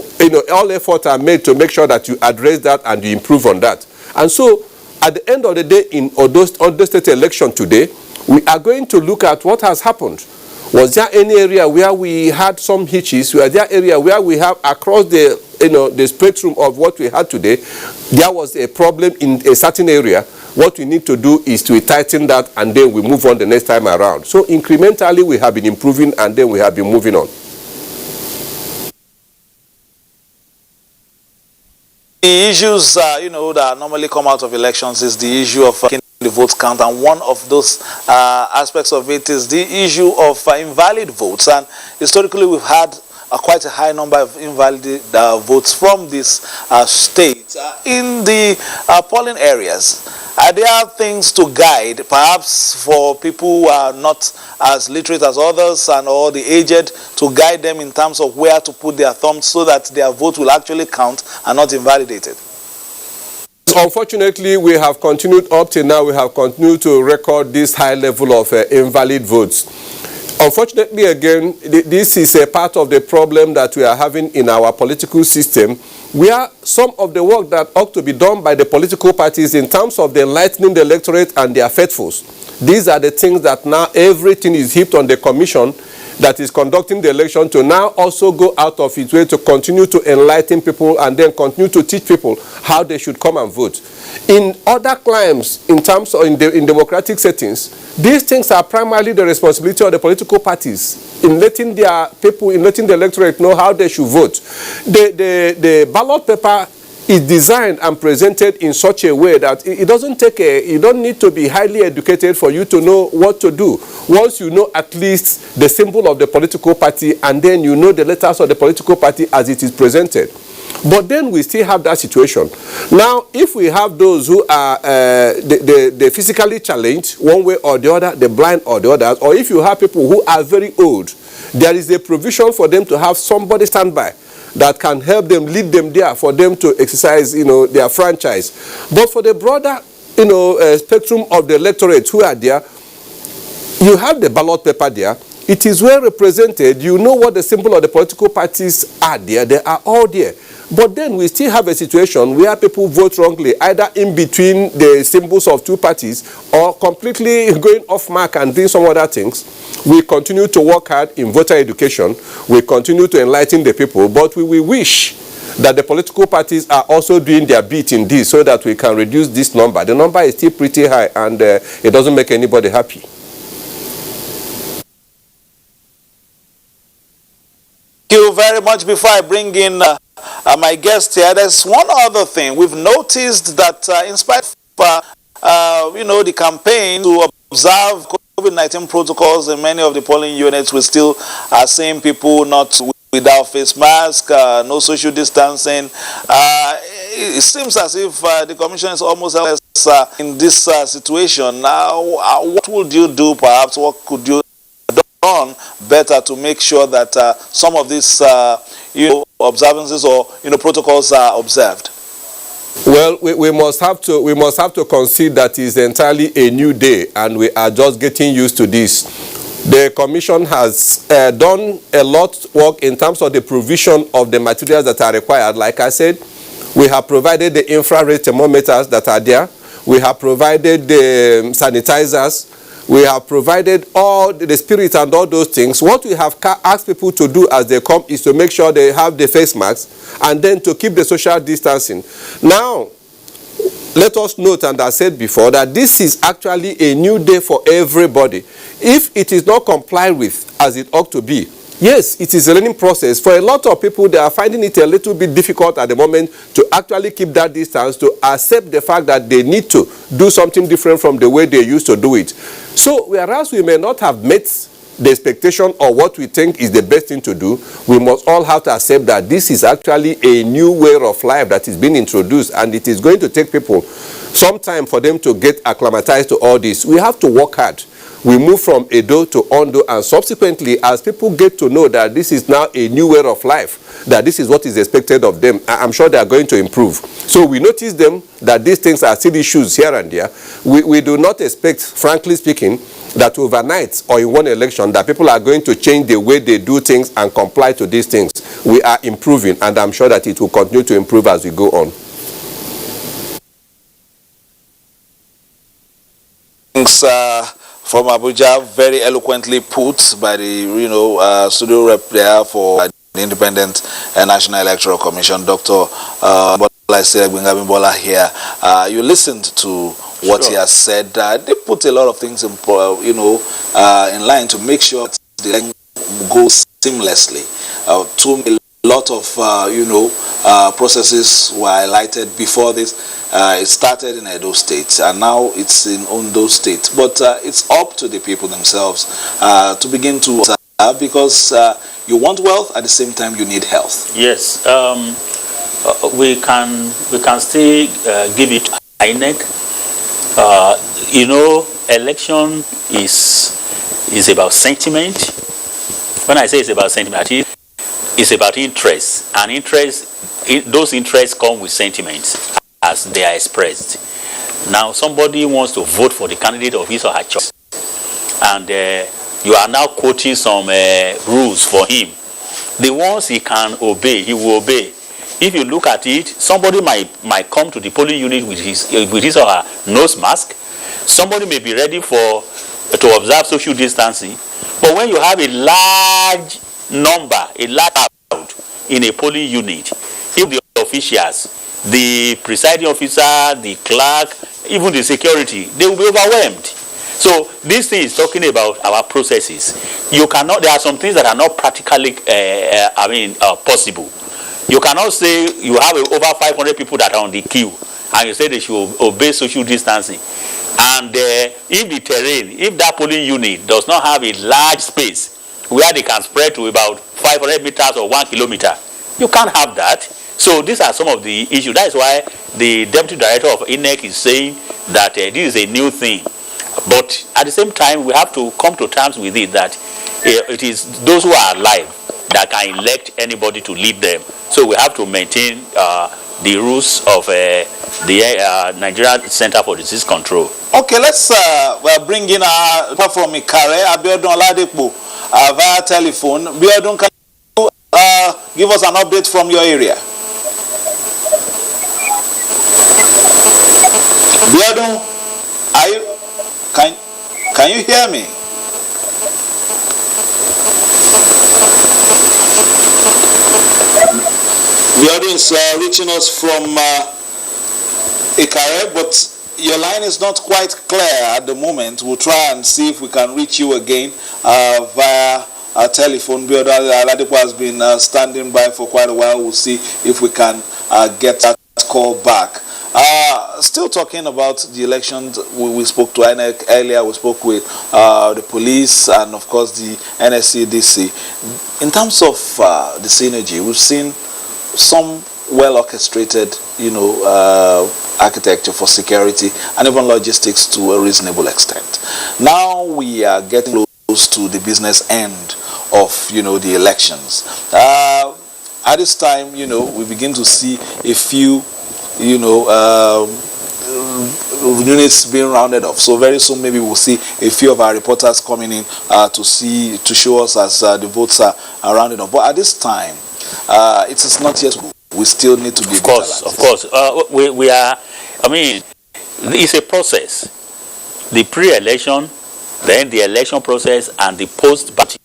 all efforts are made to make sure that you address that and you improve on that. And so, at the end of the day, in Ondo State election today, we are going to look at what has happened. Was there any area where we had some hitches? Was there area where we have across the the spectrum of what we had today, there was a problem in a certain area? What we need to do is to tighten that, and then we move on the next time around. So incrementally we have been improving, and then we have been moving on. The issues that normally come out of elections is the issue of the vote count, and one of those aspects of it is the issue of invalid votes. And historically we've had quite a high number of invalid votes from this state. In the polling areas, are there things to guide, perhaps for people who are not as literate as others and or the aged, to guide them in terms of where to put their thumbs so that their vote will actually count and not invalidated? Unfortunately, we have continued up till now, we have continued to record this high level of invalid votes. Unfortunately, again, this is a part of the problem that we are having in our political system, where some of the work that ought to be done by the political parties in terms of the enlightening the electorate and their faithfuls, these are the things that now everything is heaped on the commission that is conducting the election to now also go out of its way to continue to enlighten people and then continue to teach people how they should come and vote. In other climes, in terms of in democratic settings, these things are primarily the responsibility of the political parties in letting their people, in letting the electorate know how they should vote. The ballot paper is designed and presented in such a way that it doesn't take you don't need to be highly educated for you to know what to do. Once you know at least the symbol of the political party, and then you know the letters of the political party as it is presented. But then we still have that situation. Now, if we have those who are the physically challenged, one way or the other, the blind or the others, or if you have people who are very old, there is a provision for them to have somebody stand by that can help them, lead them there, for them to exercise, their franchise. But for the broader, spectrum of the electorate who are there, you have the ballot paper there. It is well represented. You know what the symbol of the political parties are there. They are all there. But then we still have a situation where people vote wrongly, either in between the symbols of two parties or completely going off mark and doing some other things. We continue to work hard in voter education. We continue to enlighten the people, but we wish that the political parties are also doing their bit in this so that we can reduce this number. The number is still pretty high, and it doesn't make anybody happy. very much. Before I bring in my guest here, there's one other thing. We've noticed that in spite of, the campaign to observe COVID-19 protocols in many of the polling units, we still are seeing people not without face mask, no social distancing. It seems as if the commission is almost helpless in this situation. Now, what would you do, perhaps? What could you do done better to make sure that some of these, observances or protocols are observed? Well, we must have to concede that it's entirely a new day, and we are just getting used to this. The Commission has done a lot of work in terms of the provision of the materials that are required. Like I said, we have provided the infrared thermometers that are there. We have provided the sanitizers. We have provided all the spirit and all those things. What we have asked people to do as they come is to make sure they have the face masks and then to keep the social distancing. Now, let us note, and I said before, that this is actually a new day for everybody. If it is not complied with as it ought to be, yes, it is a learning process. For a lot of people, they are finding it a little bit difficult at the moment to actually keep that distance, to accept the fact that they need to do something different from the way they used to do it. So, whereas we may not have met the expectation or what we think is the best thing to do, we must all have to accept that this is actually a new way of life that is being introduced, and it is going to take people some time for them to get acclimatized to all this. We have to work hard. We move from Edo to Ondo, and subsequently, as people get to know that this is now a new way of life, that this is what is expected of them, I'm sure they are going to improve. So we notice them that these things are still issues here and there. We do not expect, frankly speaking, that overnight or in one election that people are going to change the way they do things and comply to these things. We are improving, and I'm sure that it will continue to improve as we go on. Thanks from Abuja, very eloquently put by the studio rep there for the Independent National Electoral Commission, Dr. Bola here. You listened to what he has said. They put a lot of things in line to make sure that the election goes seamlessly. A lot of processes were highlighted before this. It started in Edo State, and now it's in Ondo State. But it's up to the people themselves to begin to because you want wealth, at the same time you need health. Yes, we can still give it to INEC. Election is about sentiment. When I say it's about sentiment, it's about interest, and those interests come with sentiments as they are expressed. Now, somebody wants to vote for the candidate of his or her choice, and you are now quoting some rules for him. The ones he can obey, he will obey. If you look at it, somebody might come to the polling unit with his or her nose mask. Somebody may be ready to observe social distancing. But when you have a large number, a large crowd in a polling unit, if the officials, the presiding officer, the clerk, even the security, they will be overwhelmed. So this thing is talking about our processes. There are some things that are not practically, possible. You cannot say you have over 500 people that are on the queue, and you say they should obey social distancing. And if that polling unit does not have a large space where they can spread to about 500 meters or 1 kilometer, you can't have that. So these are some of the issues. That is why the deputy director of INEC is saying that this is a new thing. But at the same time, we have to come to terms with it that it is those who are alive that can elect anybody to lead them. So we have to maintain the rules of the Nigerian Center for Disease Control. Okay, let's bring in from Ikare, Abiodun Oladepo, via telephone. Abiodun, can you give us an update from your area? Abiodun, can you hear me? Abiodun is reaching us from Ikare, but your line is not quite clear at the moment. We'll try and see if we can reach you again via telephone. Bioda Ladipo has been standing by for quite a while. We'll see if we can get that call back. Still talking about the elections, we spoke to INEC earlier, we spoke with the police and of course the NSCDC. In terms of the synergy, we've seen some well orchestrated, architecture for security and even logistics to a reasonable extent. Now we are getting close to the business end of, the elections. At this time, we begin to see a few units being rounded off. So very soon maybe we'll see a few of our reporters coming in to show us as the votes are rounded off. But at this time, it is not yet. We still need to be Of course. We are, it's a process. The pre-election, then the election process, and the post-balloting.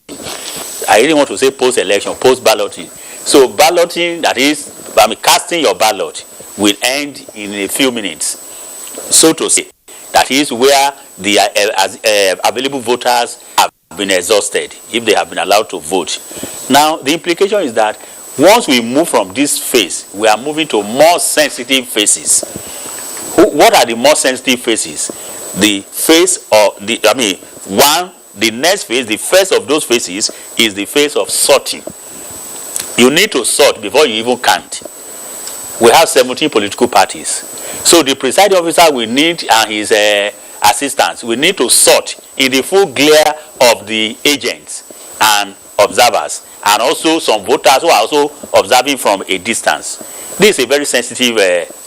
I really want to say post-election, post-balloting. So balloting, that is, casting your ballot, will end in a few minutes. So to say, that is where the available voters have been exhausted, if they have been allowed to vote. Now, the implication is that once we move from this phase, we are moving to more sensitive phases. What are the more sensitive phases? The phase of the next phase, the first of those phases is the phase of sorting. You need to sort before you even count. We have 17 political parties. So the presiding officer will need and his assistants will need to sort in the full glare of the agents and observers, and also some voters who are also observing from a distance. This is a very sensitive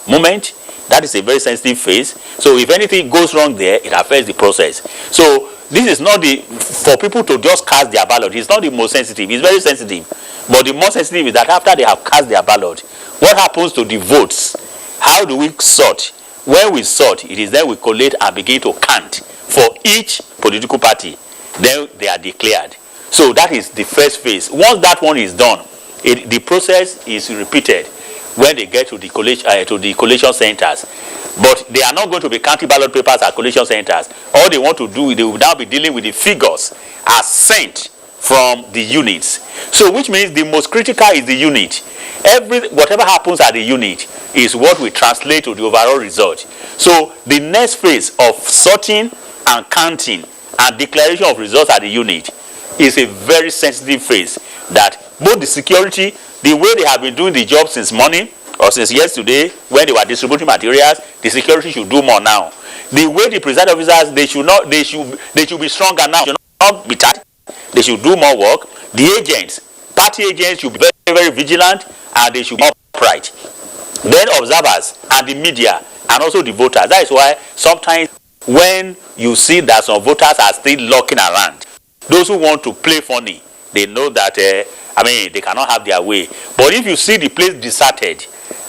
moment. That is a very sensitive phase. So if anything goes wrong there, it affects the process. So this is not for people to just cast their ballot. It's not the most sensitive. It's very sensitive. But the most sensitive is that after they have cast their ballot, what happens to the votes? How do we sort? When we sort, it is then we collate and begin to count for each political party. Then they are declared. So that is the first phase. Once that one is done, the process is repeated when they get to the collation centers. But they are not going to be counting ballot papers at collation centers. All they want to do, they will now be dealing with the figures as sent from the units. So which means the most critical is the unit. Whatever happens at the unit is what we translate to the overall result. So the next phase of sorting and counting and declaration of results at the unit is a very sensitive phase that both the security, the way they have been doing the job since morning or since yesterday when they were distributing materials, the security should do more now. The way the presiding officers, they should be stronger now. They should not be tired. They should do more work. The agents, party agents should be very, very vigilant and they should be upright. Then observers and the media and also the voters. That is why sometimes when you see that some voters are still lurking around, those who want to play funny, they know that they cannot have their way. But if you see the place deserted,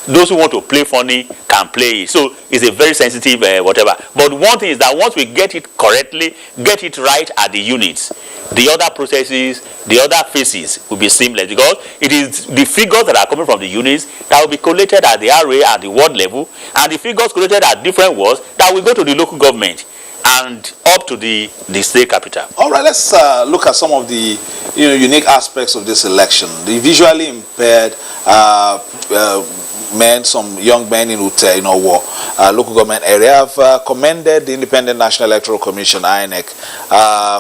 those who want to play funny can play it. So it's a very sensitive whatever. But one thing is that once we get it correctly, get it right at the units, the other processes, the other phases will be seamless, because it is the figures that are coming from the units that will be collated at the RA at the ward level, and the figures collated at different wards that will go to the local government and up to the state capital. All right, let's look at some of the unique aspects of this election. The visually impaired men, some young men in Ute, local government area, have commended the Independent National Electoral Commission, INEC,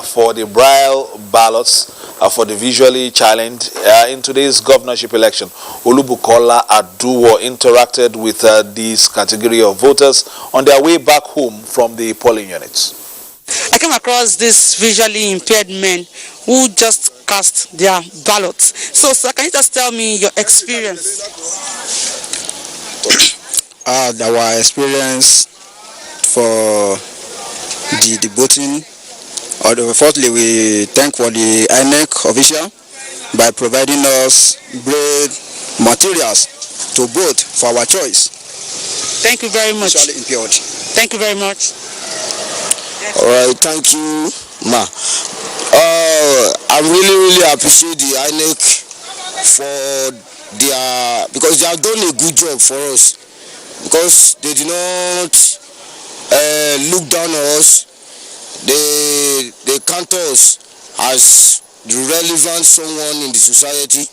for the braille ballots for the visually challenged in today's governorship election. Olubukola Aduwo interacted with this category of voters on their way back home from the polling units. I came across these visually impaired men who just cast their ballots. So, sir, can you just tell me your experience? Our experience for the voting. Firstly, we thank for the INEC official by providing us great materials to vote for our choice. Thank you very much. Visually impaired. Thank you very much. All right, thank you, ma. I really appreciate the INEC for because they have done a good job for us, because they did not look down on us. They count us as the relevant someone in the society.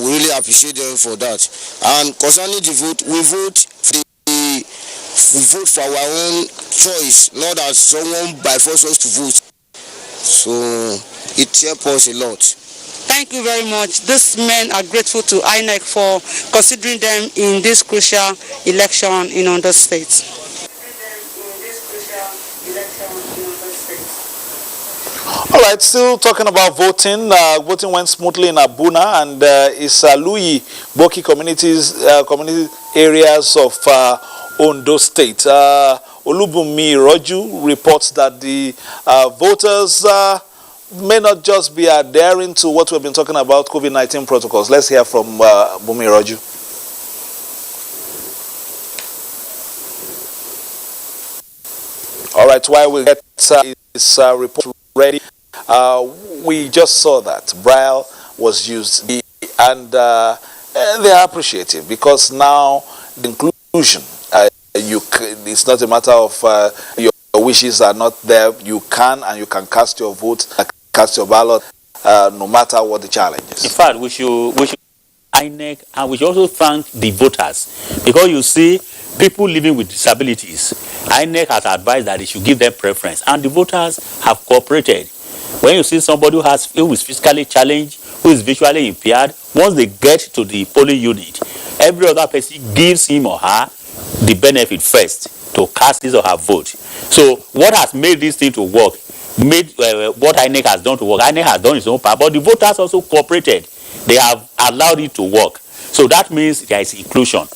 We really appreciate them for that. And concerning the vote, we vote for our own choice, not that someone by force us to vote. So it helps us a lot. Thank you very much. These men are grateful to INEC for considering them in this crucial election in Ondo State. All right, still talking about voting. Voting went smoothly in Abuja and Isaluyi Boki community areas of Ondo State. Olubunmi Roju reports that the voters may not just be adhering to what we've been talking about, COVID-19 protocols. Let's hear from Bumi Roju. All right, while we get this report ready, we just saw that Braille was used, and they are appreciative because now the inclusion, it's not a matter of your wishes are not there. You can cast your vote, cast your ballot, no matter what the challenge is. In fact, we should INEC, and we should also thank the voters, because you see, people living with disabilities, INEC has advised that they should give them preference, and the voters have cooperated. When you see somebody who is physically challenged, who is visually impaired, once they get to the polling unit, every other person gives him or her the benefit first to cast his or her vote. So what has made this thing to work, what INEC has done to work, INEC has done its own part, but the voters also cooperated. They have allowed it to work. So that means there is inclusion.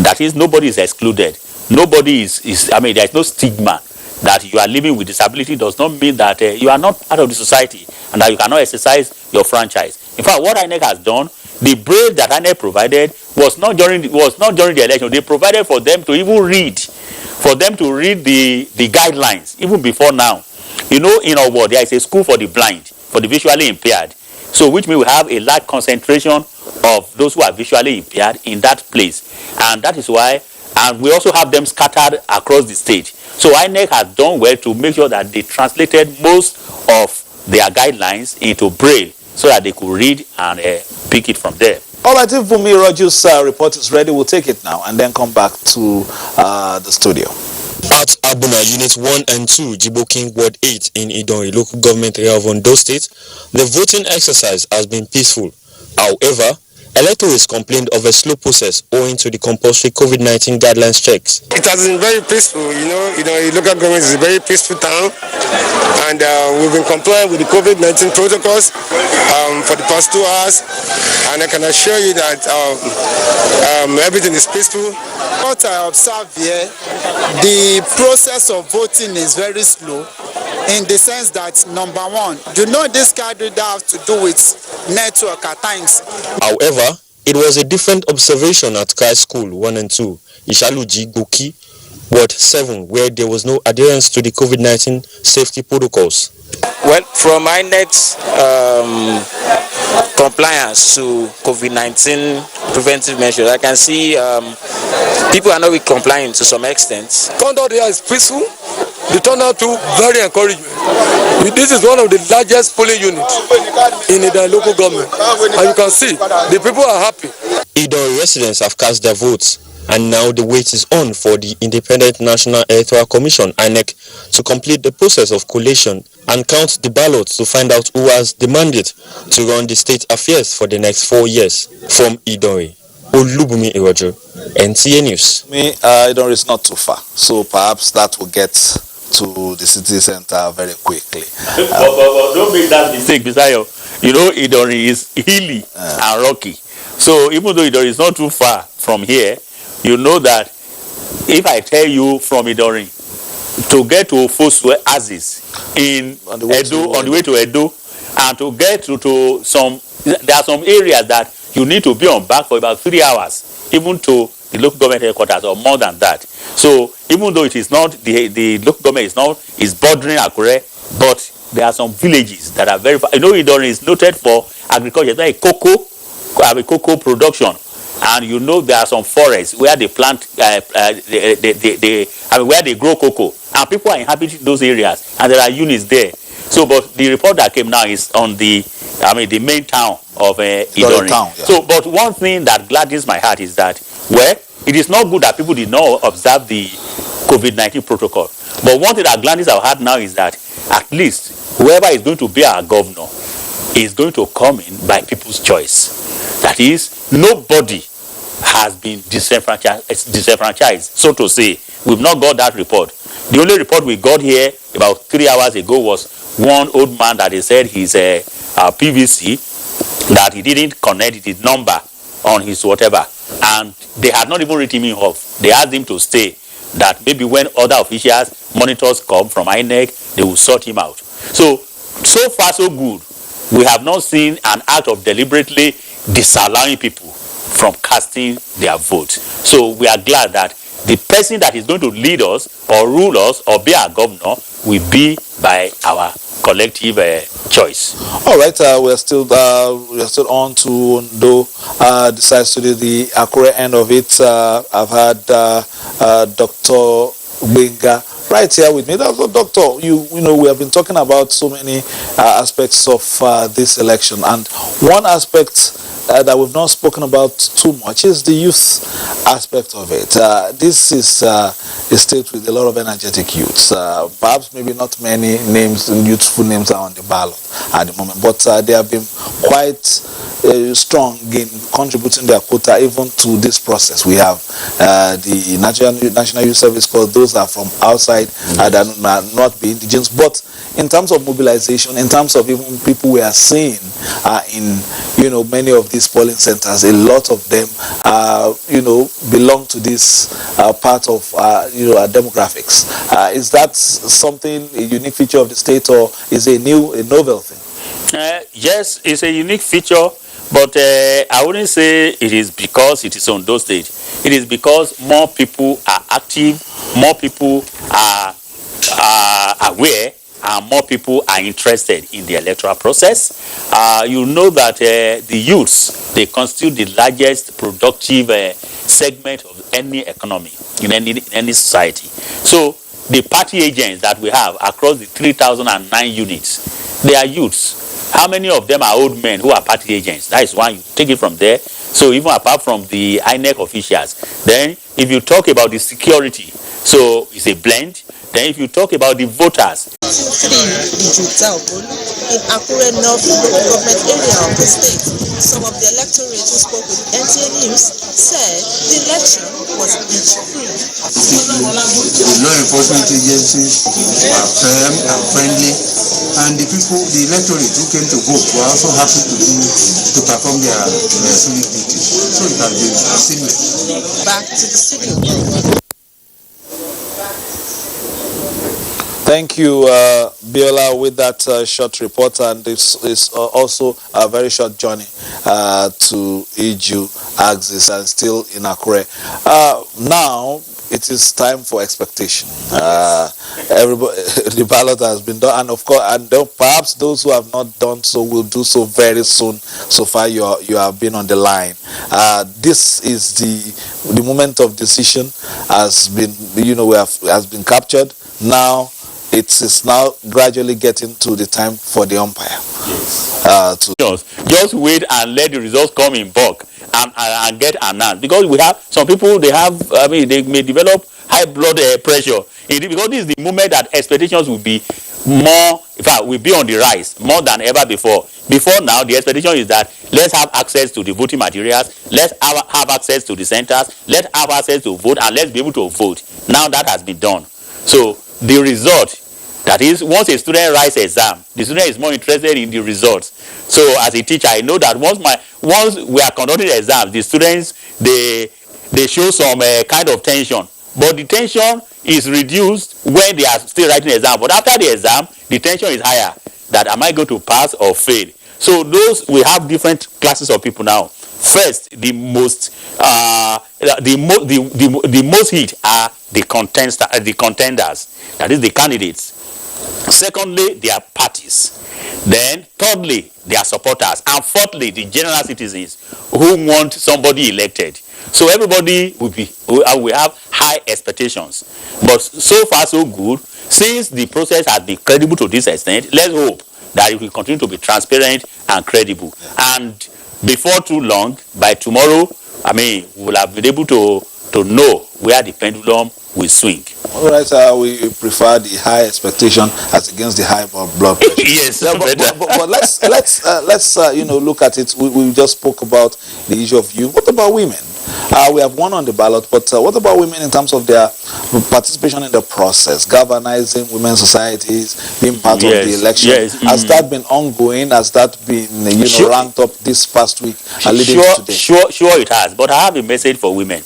That is, nobody is excluded. Nobody there is no stigma. That you are living with disability does not mean that you are not part of the society and that you cannot exercise your franchise. In fact, what INEC has done, the braille that INEC provided was not during the election. They provided for them to even read, the guidelines even before now. You know, in our world, there is a school for the blind, for the visually impaired. So which means we have a large concentration of those who are visually impaired in that place. And that is why, and we also have them scattered across the state. So INEC has done well to make sure that they translated most of their guidelines into braille so that they could read and pick it from there. All right, if Bumi Roju's report is ready, we'll take it now and then come back to the studio. At Abuna Unit 1 and 2, Jiboking Ward 8 in Idori, local government area of Ondo State, the voting exercise has been peaceful. However, electors complained of a slow process owing to the compulsory COVID-19 guidelines checks. It has been very peaceful, you know, local government is a very peaceful town, and we've been complying with the COVID-19 protocols for the past 2 hours, and I can assure you that everything is peaceful. What I observe here, the process of voting is very slow, in the sense that, number one, this card reader have to do with network at times. However, it was a different observation at Kai School 1 and 2, Ishaluji Goki, Ward 7, where there was no adherence to the COVID-19 safety protocols. Well, from INEC's compliance to COVID-19 preventive measures, I can see people are not really complying to some extent. Conduct here is peaceful. The turnout too very encouraging. This is one of the largest polling units in the local government, and you can see the people are happy. Idori residents have cast their votes, and now the wait is on for the Independent National Electoral Commission (INEC) to complete the process of collation and count the ballots to find out who has the mandate to run the state affairs for the next 4 years. From Idori, Olubunmi Irojo, NTA News. Idori is not too far, so perhaps that will get to the city center very quickly. But don't make that mistake, Bisayo. You know, Idori is hilly and rocky. So even though Idori is not too far from here, you know that if I tell you from Idori to get to Ofosu Aziz on the way to Edo, and to get to some, there are some areas that you need to be on back for about 3 hours, even to the local government headquarters, or more than that. So even though it is not, the local government is bordering Akure, but there are some villages that are very far. You know, Idori is noted for agriculture, like cocoa production. And you know, there are some forests where they plant, where they grow cocoa, and people are inhabiting those areas, and there are units there. So, but the report that came now is on the main town of Ilorin. Town, yeah. So, but one thing that gladdens my heart is that, well, it is not good that people did not observe the COVID-19 protocol. But one thing that gladdens our heart now is that at least whoever is going to be our governor is going to come in by people's choice. That is, nobody has been disenfranchised, so to say. We've not got that report. The only report we got here about 3 hours ago was one old man that they said he's a PVC, that he didn't connect his number on his whatever, and they had not even written him off. They asked him to stay, that maybe when other officials, monitors come from INEC, they will sort him out. So far so good. We have not seen an act of deliberately disallowing people from casting their vote. So we are glad that the person that is going to lead us or rule us or be our governor will be by our collective choice. All right, we're still on to Ondo. Decides to do the Akure end of it. I've had Dr. Benga right here with me. That's what, Doctor, you know, we have been talking about so many aspects of this election, and one aspect that we've not spoken about too much is the youth aspect of it. This is a state with a lot of energetic youths. Perhaps maybe not many names, youthful names are on the ballot at the moment, but they have been quite strong in contributing their quota even to this process. We have the Nigerian National Youth Service Corps. Those are from outside that are not be indigenous, but in terms of mobilization, in terms of even people we are seeing in, you know, many of these polling centers, a lot of them you know, belong to this part of you know, our demographics. Is that something, a unique feature of the state, or is it a novel thing? Yes, it's a unique feature, but I wouldn't say it is because it is on those states. It is because more people are active, more people are aware, and more people are interested in the electoral process. You know that the youths, they constitute the largest productive segment of any economy in any society. So the party agents that we have across the 3,009 units, they are youths. How many of them are old men who are party agents? That is one. You take it from there. So even apart from the INEC officials, then if you talk about the security, so it's a blend. Then if you talk about the voters, in Akure North local government area of the state, some of the electorate who spoke with NTA News said the election was itch-free. The law enforcement agencies were firm and friendly, and the people, the electorate who came to vote, were also happy to perform their civic duties. So it has been seamless. Back to the studio. Thank you, Biola, with that short report, and this is also a very short journey to Iju axis and still in Akure. Now it is time for expectation. Everybody, the ballot has been done, and of course, and perhaps those who have not done so will do so very soon. So far, you have been on the line. This is the moment of decision has been, you know, has been captured. Now it is now gradually getting to the time for the umpire. Just wait and let the results come in bulk and get announced, because we have some people, they have, I mean, they may develop high blood pressure, because this is the moment that expectations will be more, in fact, will be on the rise more than ever before. Before now, the expectation is that let's have access to the voting materials, let's have access to the centers, let's have access to vote, and let's be able to vote. Now that has been done. So the result, that is, once a student writes exam, the student is more interested in the results. So as a teacher, I know that once we are conducting exams, the students, they show some kind of tension. But the tension is reduced when they are still writing exam. But after the exam, the tension is higher. That am I going to pass or fail? So those, we have different classes of people now. First, the most heat are the contenders, that is the candidates. Secondly, their parties. Then thirdly, their supporters. And fourthly, the general citizens who want somebody elected. So everybody will have high expectations. But so far so good. since the process has been credible to this extent, let's hope that it will continue to be transparent and credible. And before too long, by tomorrow, I mean, we will have been able to know where the pendulum will swing. All right, we prefer the high expectation as against the high blood pressure. Yes, but let's look at it. We just spoke about the issue of youth. What about women? We have won on the ballot, but what about women in terms of their participation in the process, galvanizing women's societies, being part of the election? Has that been ongoing? Has that been ranked up this past week and leading to today? Sure it has. But I have a message for women.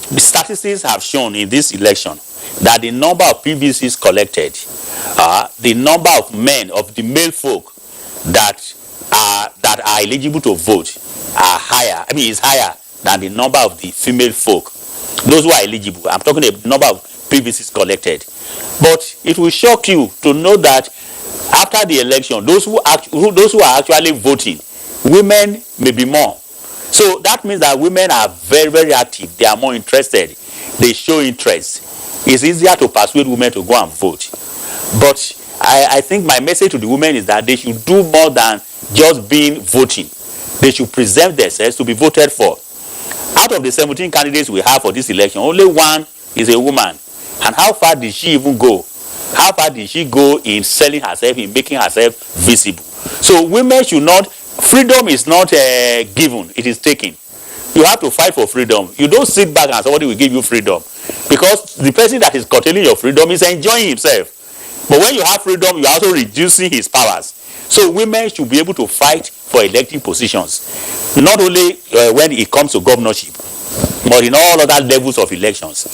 The statistics have shown in this election that the number of PVCs collected, the number of men, of the male folk that are eligible to vote are higher. I mean, it's higher than the number of the female folk. Those who are eligible. I'm talking about the number of PVCs collected. But it will shock you to know that after the election, those who are actually voting, women may be more. So that means that women are very, very active. They are more interested. They show interest. It's easier to persuade women to go and vote. But I think my message to the women is that they should do more than just being voting. They should present themselves to be voted for. Out of the 17 candidates we have for this election, only one is a woman. And how far did she even go? How far did she go in selling herself, in making herself visible? So women should not. Freedom is not given, it is taken. You have to fight for freedom. You don't sit back and somebody will give you freedom. Because the person that is curtailing your freedom is enjoying himself. But when you have freedom, you are also reducing his powers. So women should be able to fight for elective positions. Not only when it comes to governorship, but in all other levels of elections.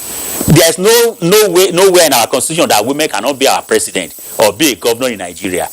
There is nowhere in our constitution that women cannot be our president or be a governor in Nigeria.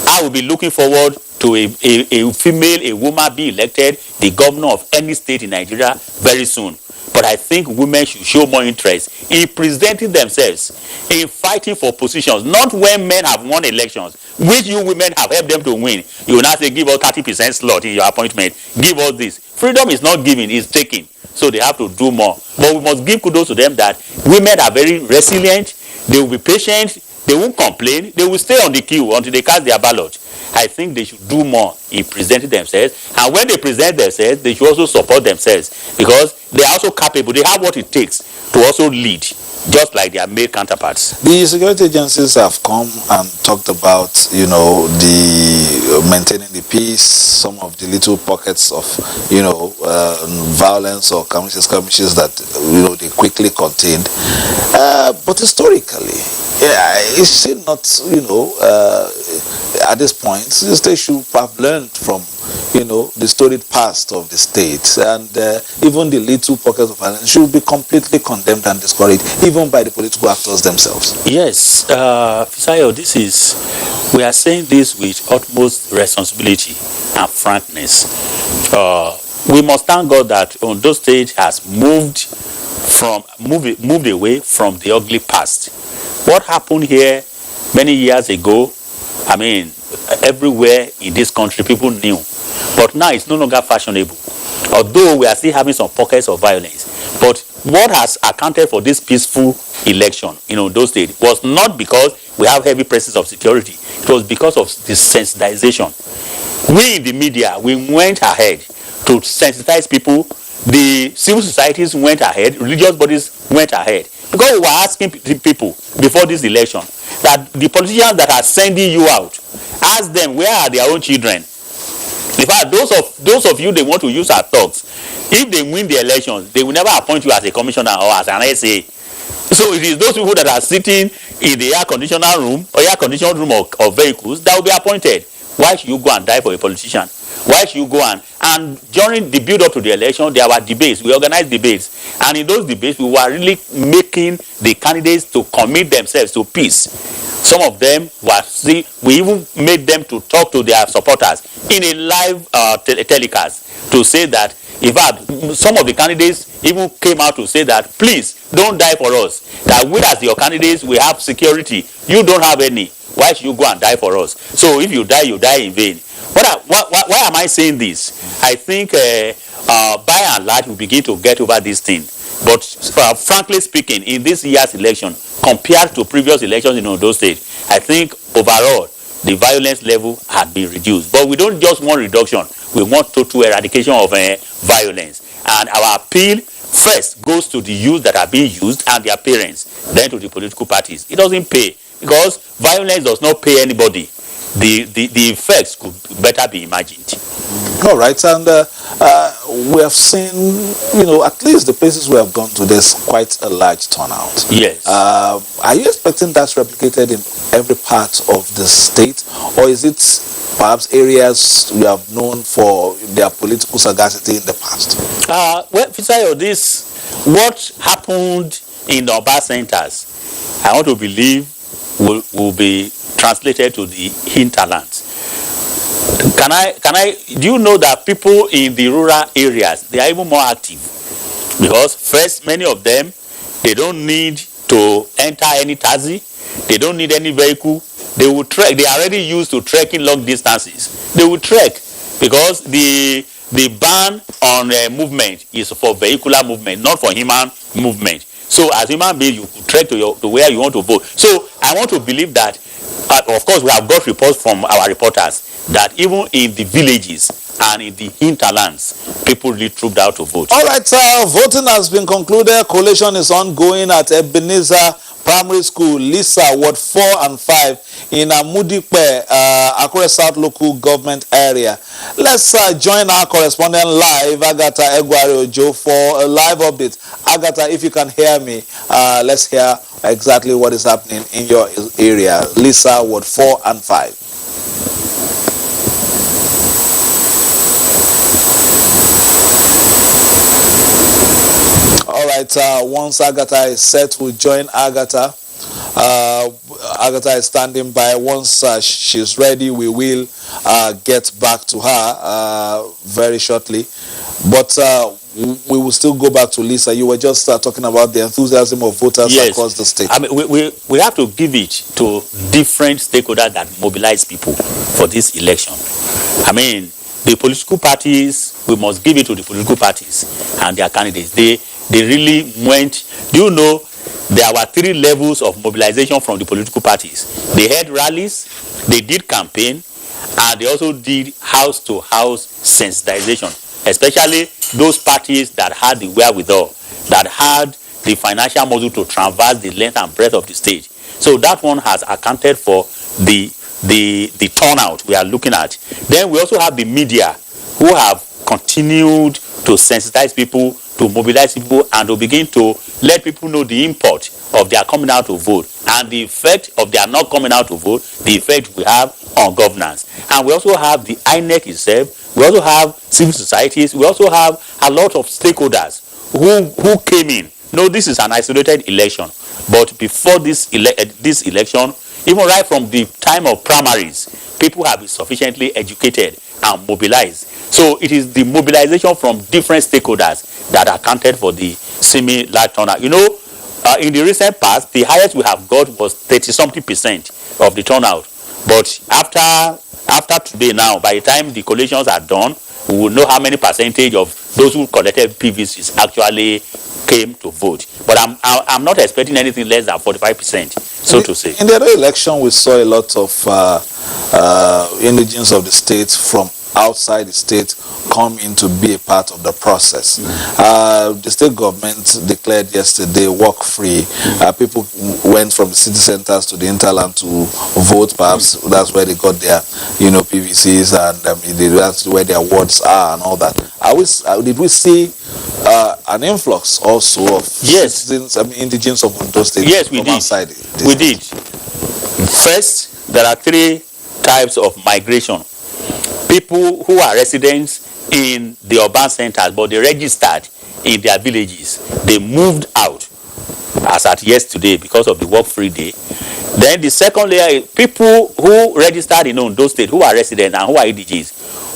I will be looking forward to a female, a woman be elected the governor of any state in Nigeria very soon. But I think women should show more interest in presenting themselves, in fighting for positions, not when men have won elections, which you women have helped them to win. You will not say, give us 30% slot in your appointment, give us this. Freedom is not given, it's taken. So they have to do more. But we must give kudos to them that women are very resilient, they will be patient, they won't complain, they will stay on the queue until they cast their ballot. I think they should do more in presenting themselves. And when they present themselves, they should also support themselves because they are also capable. They have what it takes to also lead, just like their male counterparts. The security agencies have come and talked about, the maintaining the peace, some of the little pockets of, violence or skirmishes that, they quickly contained. But historically, it's still not, at this point, the state should have learned from, the storied past of the state, and even the little pockets of violence should be completely condemned and discouraged, even by the political actors themselves. Yes, Fisayo, we are saying this with utmost responsibility and frankness. We must thank God that Ondo State has moved away from the ugly past. What happened here many years ago, I mean, everywhere in this country people knew, but now it's no longer fashionable. Although we are still having some pockets of violence, but what has accounted for this peaceful election in Ondo State was not because we have heavy presence of security. It was because of the sensitization. We in the media, we went ahead to sensitize people. The civil societies went ahead, religious bodies went ahead, because we were asking people before this election that the politicians that are sending you out, ask them where are their own children. In fact, those of you they want to use our thugs, if they win the elections, they will never appoint you as a commissioner or as an SA. So it is those people that are sitting in the air conditioned room or air conditioned room of vehicles that will be appointed. Why should you go and die for a politician? Why should you go and during the build up to the election, there were debates. We organized debates, and in those debates, we were really making the candidates to commit themselves to peace. Some of them we even made them to talk to their supporters in a live telecast to say that, in fact, some of the candidates even came out to say that, please don't die for us. That we as your candidates, we have security. You don't have any. Why should you go and die for us? So if you die in vain. Why am I saying this? I think by and large we begin to get over this thing. But frankly speaking, in this year's election, compared to previous elections in Ondo State, I think overall the violence level had been reduced. But we don't just want reduction, we want total eradication of violence. And our appeal first goes to the youth that are being used and their parents, then to the political parties. It doesn't pay, because violence does not pay anybody. The effects could better be imagined. All right, and we have seen, at least the places we have gone to, there's quite a large turnout. Yes. Are you expecting that's replicated in every part of the state, or is it perhaps areas we have known for their political sagacity in the past? Well, Fisayo, what happened in the urban centers, I want to believe will be translated to the hinterlands. Do you know that people in the rural areas, they are even more active? Because first, many of them, they don't need to enter any taxi, they don't need any vehicle, they will trek. They are already used to trekking long distances. They will trek, because the ban on movement is for vehicular movement, not for human movement. So as human beings, you could trek to where you want to vote. So I want to believe that, of course, we have got reports from our reporters that even in the villages and in the hinterlands, people really trooped out to vote. All right, voting has been concluded. Collation is ongoing at Ebenezer Primary School, Lisa, Ward 4 and 5 in Amudipe, Akure South Local Government Area. Let's join our correspondent live, Agatha Egwari Ojo, for a live update. Agatha, if you can hear me, let's hear exactly what is happening in your area. Lisa, Ward 4 and 5. All right, once Agatha is set, we'll join Agatha. Agatha is standing by. Once she's ready, we will get back to her very shortly. But we will still go back to Lisa. You were just talking about the enthusiasm of voters across the state. I mean, we have to give it to different stakeholders that mobilize people for this election. I mean, the political parties, we must give it to the political parties and their candidates. They really went. Do you know there were 3 levels of mobilization from the political parties? They had rallies, they did campaign, and they also did house-to-house sensitization, especially those parties that had the wherewithal, that had the financial muscle to traverse the length and breadth of the state. So that one has accounted for the turnout we are looking at. Then we also have the media, who have continued to sensitize people, to mobilize people, and to begin to let people know the import of their coming out to vote and the effect of their not coming out to vote, the effect we have on governance. And we also have the INEC itself, we also have civil societies, we also have a lot of stakeholders who came in. No, this is an isolated election, but before this election, even right from the time of primaries, people have been sufficiently educated and mobilized. So it is the mobilization from different stakeholders that accounted for the semi-large turnout. You know, in the recent past, the highest we have got was 30-something% of the turnout. But after today now, by the time the collations are done, we will know how many percentage of those who collected PVCs actually came to vote. But I'm not expecting anything less than 45%, so to say. In the other election, we saw a lot of indigents of the state from outside the state come in to be a part of the process. The state government declared yesterday work free. People went from the city centers to the hinterland to vote. Perhaps that's where they got their, PVCs, and that's where their wards are and all that. Did we see an influx also of citizens, indigents of Ondo State? Yes, we did. Outside we did. First, there are 3 types of migration. People who are residents in the urban centers, but they registered in their villages. They moved out as at yesterday because of the work-free day. Then the second layer is people who registered in Ondo State, who are residents and who are indigenes,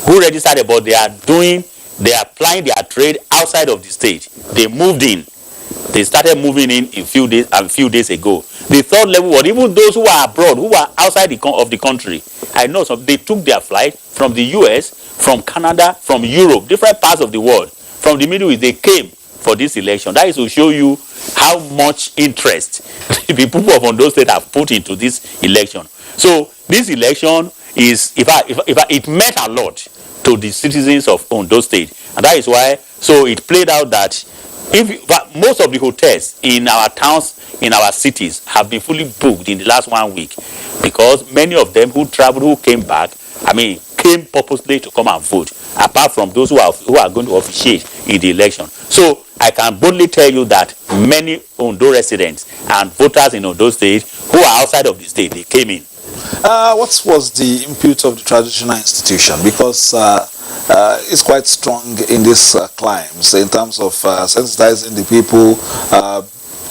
who registered, but they are applying their trade outside of the state. They moved in. They started moving in a few days ago. The third level was even those who are abroad, who are outside of the country. I know some. They took their flight from the US, from Canada, from Europe, different parts of the world. From the Middle East, they came for this election. That is to show you how much interest the people of Ondo State have put into this election. So this election is, if it meant a lot to the citizens of Ondo State, and that is why. So it played out that most of the hotels in our towns, in our cities, have been fully booked in the last 1 week, because many of them who traveled, who came back, came purposely to come and vote, apart from those who are going to officiate in the election. So I can boldly tell you that many Ondo residents and voters in Ondo State who are outside of the state, they came in. What was the input of the traditional institution? Because it's quite strong in these climes in terms of sensitizing the people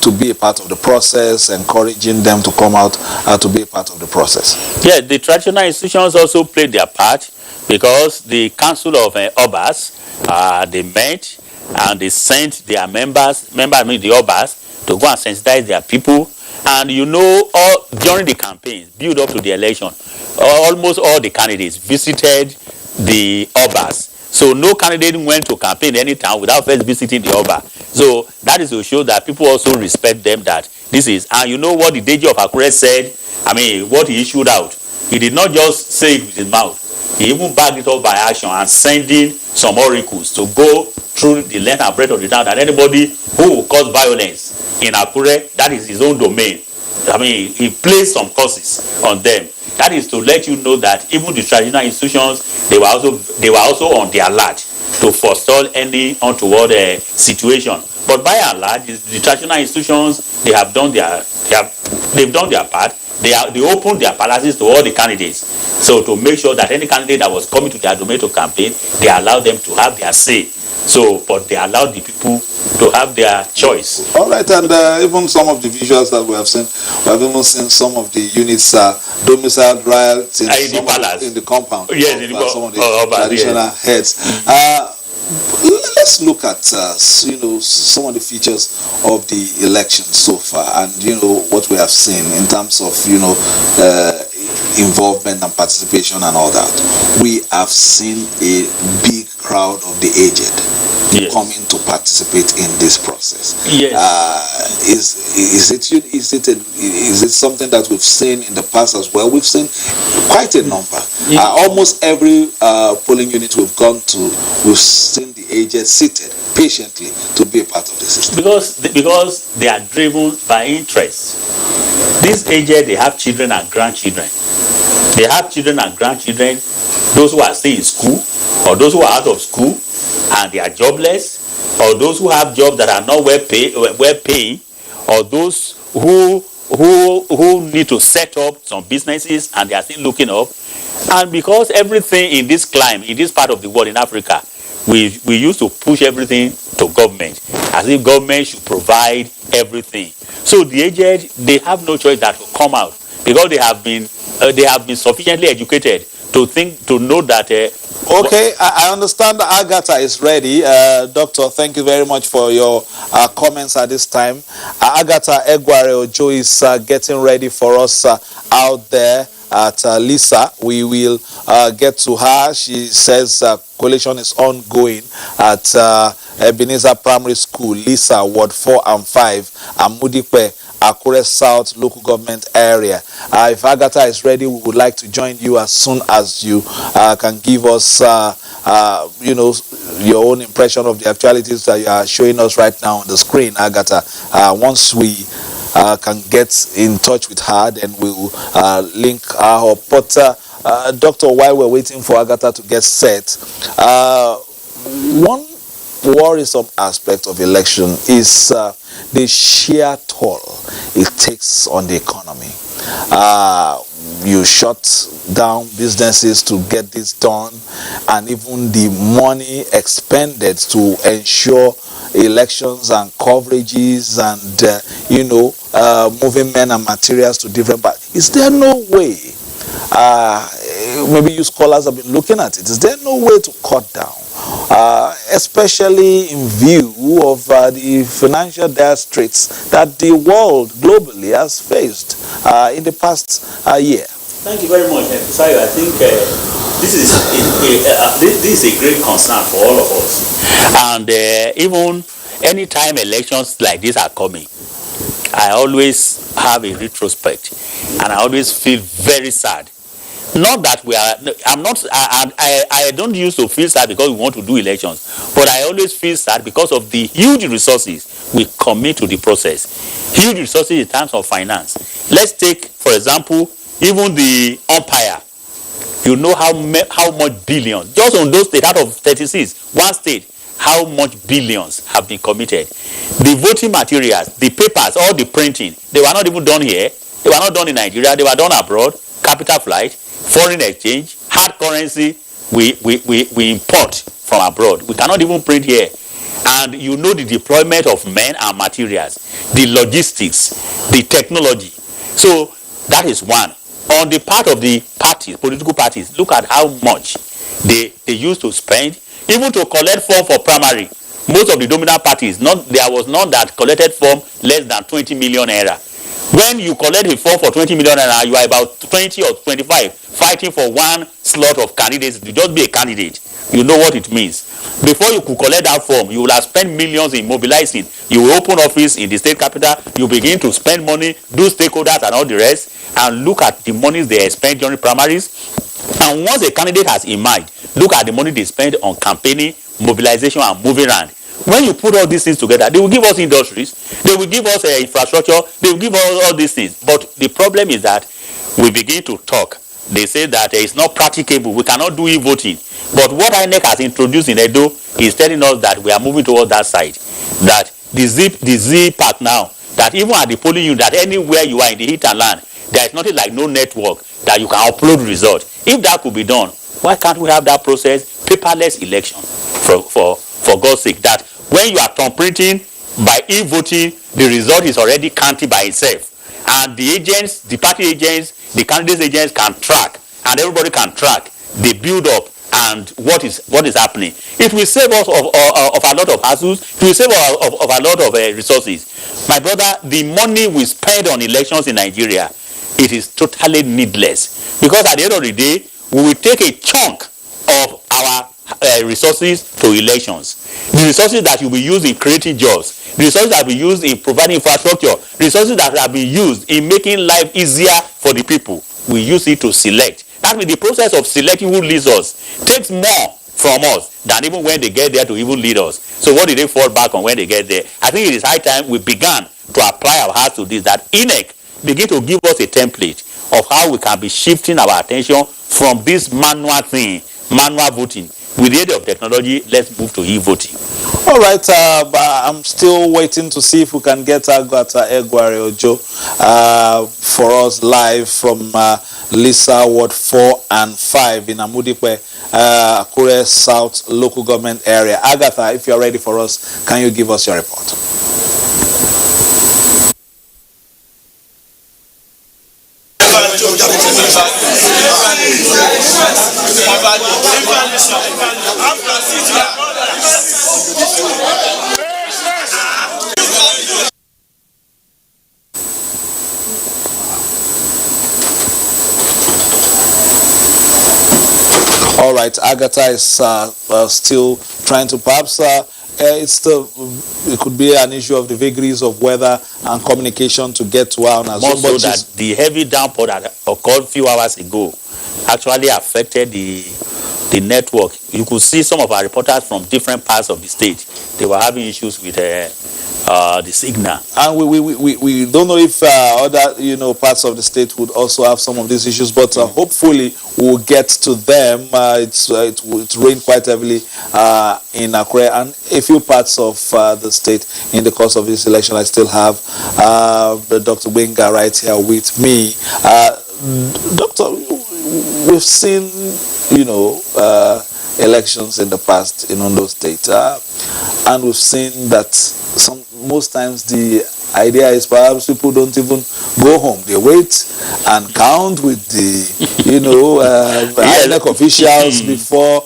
to be a part of the process, encouraging them to come out to be a part of the process. Yeah, the traditional institutions also played their part, because the Council of Obas, they met and they sent their members, the Obas, to go and sensitize their people. And during the campaign, build up to the election, almost all the candidates visited the Obas. So no candidate went to campaign any town without first visiting the Oba. So that is to show that people also respect them, that this is, and you know what the Deji of Akure said, what he issued out. He did not just say it with his mouth. He even backed it up by action and sending some oracles to go through the length and breadth of the town, that anybody who will cause violence in Akure, that is his own domain. He placed some curses on them. That is to let you know that even the traditional institutions, they were also on their alert to forestall any untoward situation. But by and large, the traditional institutions, they've done their part. They opened their palaces to all the candidates. So to make sure that any candidate that was coming to their domain to campaign, they allowed them to have their say. But they allowed the people to have their choice. All right, and even some of the visuals that we have even seen some of the units domiciled right in the compound. Yes, of some of the traditional heads. Let's look at some of the features of the election so far, and what we have seen in terms of involvement and participation and all that. We have seen a big crowd of the aged coming to participate in this process. Yes. Is it something that we've seen in the past as well? We've seen quite a number. Almost every polling unit we've gone to, we've seen the aged seated patiently to be a part of the system. Because they are driven by interest. These aged, they have children and grandchildren. They have children and grandchildren, those who are still in school, or those who are out of school and they are jobless, or those who have jobs that are not well paying, or those who need to set up some businesses and they are still looking up. And because everything in this climate, in this part of the world, in Africa, we used to push everything to government, as if government should provide everything. So the aged, they have no choice that to come out, because they have been sufficiently educated to know that. Okay, I understand that Agatha is ready. Doctor, thank you very much for your comments at this time. Agatha Egware Ojo is getting ready for us out there at Lisa. We will get to her. She says collation is ongoing at Ebenezer Primary School, Lisa, Ward 4 and 5, Amudipe, Akure South local government area. If Agatha is ready, we would like to join you as soon as you can give us your own impression of the actualities that you are showing us right now on the screen, Agatha. Once we can get in touch with her, then we will link her up. But Doctor, while we're waiting for Agatha to get set, one worrisome aspect of election is the sheer toll it takes on the economy. You shut down businesses to get this done, and even the money expended to ensure elections and coverages and moving men and materials to different parts. Is there no way, maybe you scholars have been looking at it, is there no way to cut down, especially in view of the financial dire straits that the world globally has faced in the past year? Thank you very much, Sayo. I think this is a great concern for all of us, and even anytime elections like this are coming, I always have a retrospect, and I always feel very sad. Not that we are, I'm not, I don't used to feel sad because we want to do elections, but I always feel sad because of the huge resources we commit to the process. Huge resources in terms of finance. Let's take, for example, even the umpire. You know how much billions, just on those states, out of 36, one state, how much billions have been committed. The voting materials, the papers, all the printing, they were not even done here. They were not done in Nigeria. They were done abroad. Capital flight, foreign exchange, hard currency, we import from abroad. We cannot even print here. And you know the deployment of men and materials, the logistics, the technology. So that is one. On the part of the parties, political parties, look at how much they used to spend, even to collect form for primary. Most of the dominant parties, there was none that collected form less than 20 million naira. When you collect a form for 20 million naira, you are about 20 or 25 fighting for one slot of candidates to just be a candidate. You know what it means. Before you could collect that form, you will have spent millions in mobilizing. You will open office in the state capital, you begin to spend money, do stakeholders and all the rest, and look at the monies they spent during primaries. And once a candidate has emerged, look at the money they spend on campaigning, mobilization, and moving around. When you put all these things together, they will give us industries, they will give us infrastructure, they will give us all these things. But the problem is that we begin to talk. They say that it's not practicable, we cannot do e-voting. But what INEC has introduced in Edo is telling us that we are moving towards that side. That the Z part now, that even at the polling unit, that anywhere you are in the hinterland, there is nothing like no network that you can upload results. If that could be done, why can't we have that process, paperless election, for God's sake, that when you are printing by e-voting, the result is already counted by itself. And the agents, the party agents, the candidates agents can track, and everybody can track the build-up and what is happening. It will save us of a lot of hassles. It will save us of a lot of resources. My brother, the money we spend on elections in Nigeria, it is totally needless. Because at the end of the day, we will take a chunk of our resources to elections. The resources that will be used in creating jobs, the resources that will be used in providing infrastructure, resources that have been used in making life easier for the people, we use it to select. That means the process of selecting who leads us takes more from us than even when they get there to even lead us. So what do they fall back on when they get there? I think it is high time we began to apply our hearts to this, that INEC begin to give us a template of how we can be shifting our attention from this manual thing, manual voting. With the aid of technology, let's move to e-voting. All right, I'm still waiting to see if we can get Agatha Egware Ojo for us live from Lisa Ward 4 and 5 in Amudipe, Akure South local government area. Agatha, if you're ready for us, can you give us your report? All right, Agatha is still trying to perhaps it could be an issue of the vagaries of weather and communication to get to her. More so that the heavy downpour that occurred a few hours ago actually affected the network. You could see some of our reporters from different parts of the state. They were having issues with the signal. And we don't know if other parts of the state would also have some of these issues, but hopefully we'll get to them. It rained quite heavily in Akure and a few parts of the state in the course of this election. I still have Dr. Wenga right here with me. Doctor, we've seen elections in the past in Ondo State, and we've seen that most times the idea is perhaps people don't even go home. They wait and count with the INEC officials before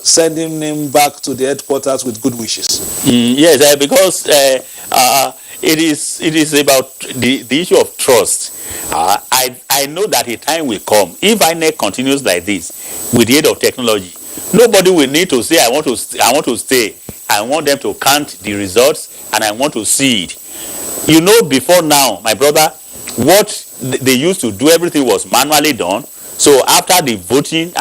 sending him back to the headquarters with good wishes. Yes, because it is about the issue of trust. I know that a time will come, if INEC continues like this with the aid of technology, nobody will need to say I want to stay I want them to count the results, and I want to see it. You know, before now, my brother, what they used to do, everything was manually done. So after the voting,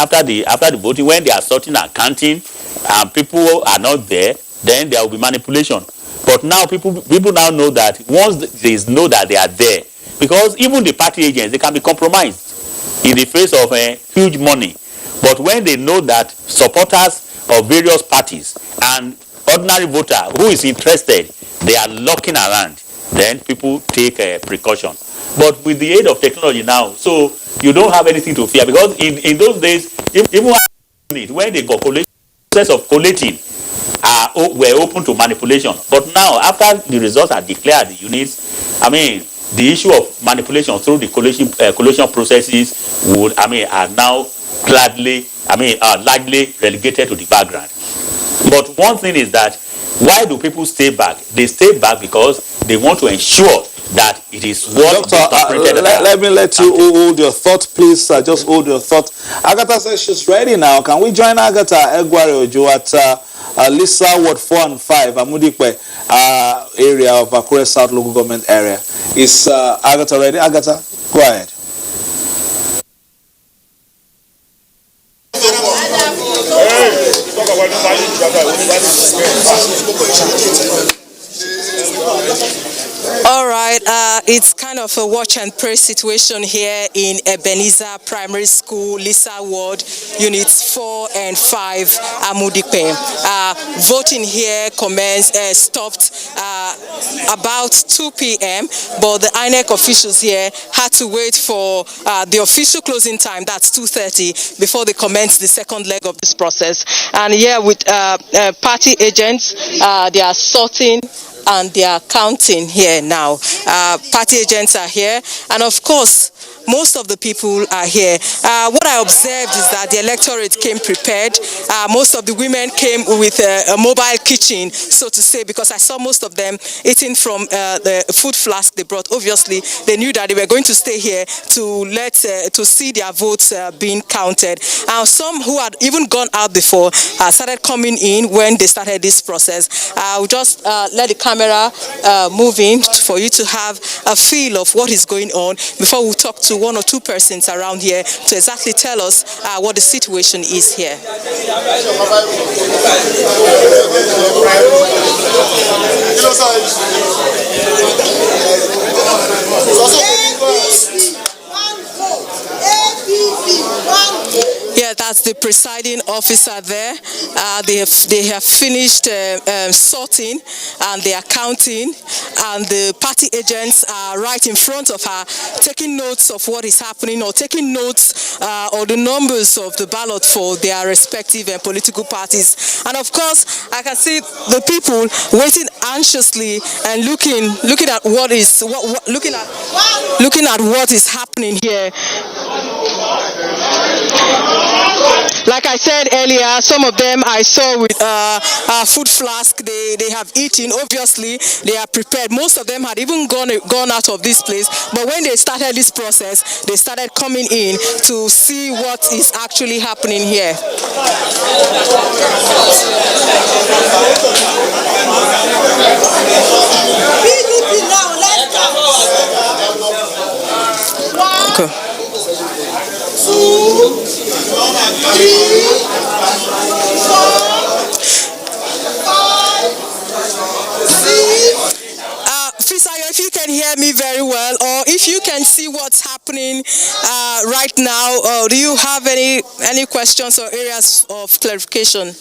when they are sorting and counting, and people are not there, then there will be manipulation. But now people now know that once they know that they are there, because even the party agents, they can be compromised in the face of huge money. But when they know that supporters of various parties and ordinary voter who is interested, they are looking around, then people take precaution. But with the aid of technology now, so you don't have anything to fear, because in those days, even when the process of collating were open to manipulation. But now, after the results are declared, the units, I mean, the issue of manipulation through the collation processes would, are now largely relegated to the background. But one thing is that, why do people stay back? They stay back because they want to ensure that it is what Doctor, let me let you hold your thought, please. Just hold your thought. Agatha says she's ready now. Can we join Agatha Egwari Ojo at Lisa Ward 4 and 5, Amudikwe area of Akure South local government area? Is Agatha ready? Agatha, go ahead. All right, it's kind of a watch and pray situation here in Ebenezer Primary School, Lisa Ward, Units 4 and 5, Amudikpe. Voting here stopped about 2 p.m., but the INEC officials here had to wait for the official closing time, that's 2:30, before they commenced the second leg of this process. And here with party agents, they are sorting and they are counting here now. Party agents are here, and of course, most of the people are here. What I observed is that the electorate came prepared. Most of the women came with a mobile kitchen, so to say, because I saw most of them eating from the food flask they brought. Obviously, they knew that they were going to stay here to see their votes being counted. Some who had even gone out before started coming in when they started this process. I'll just let the camera move in for you to have a feel of what is going on before we talk to one or two persons around here to exactly tell us what the situation is here. Yeah, that's the presiding officer there. They have finished sorting and they are counting, and the party agents are right in front of her, taking notes of what is happening, or taking notes or the numbers of the ballot for their respective political parties. And of course, I can see the people waiting anxiously and looking at what is happening here. Like I said earlier, some of them I saw with a food flask. They have eaten. Obviously, they are prepared. Most of them had even gone out of this place. But when they started this process, they started coming in to see what is actually happening here. Okay. 2, 3, 4, 5, 6. Fisayo, if you can hear me very well, or if you can see what's happening right now, do you have any questions or areas of clarification?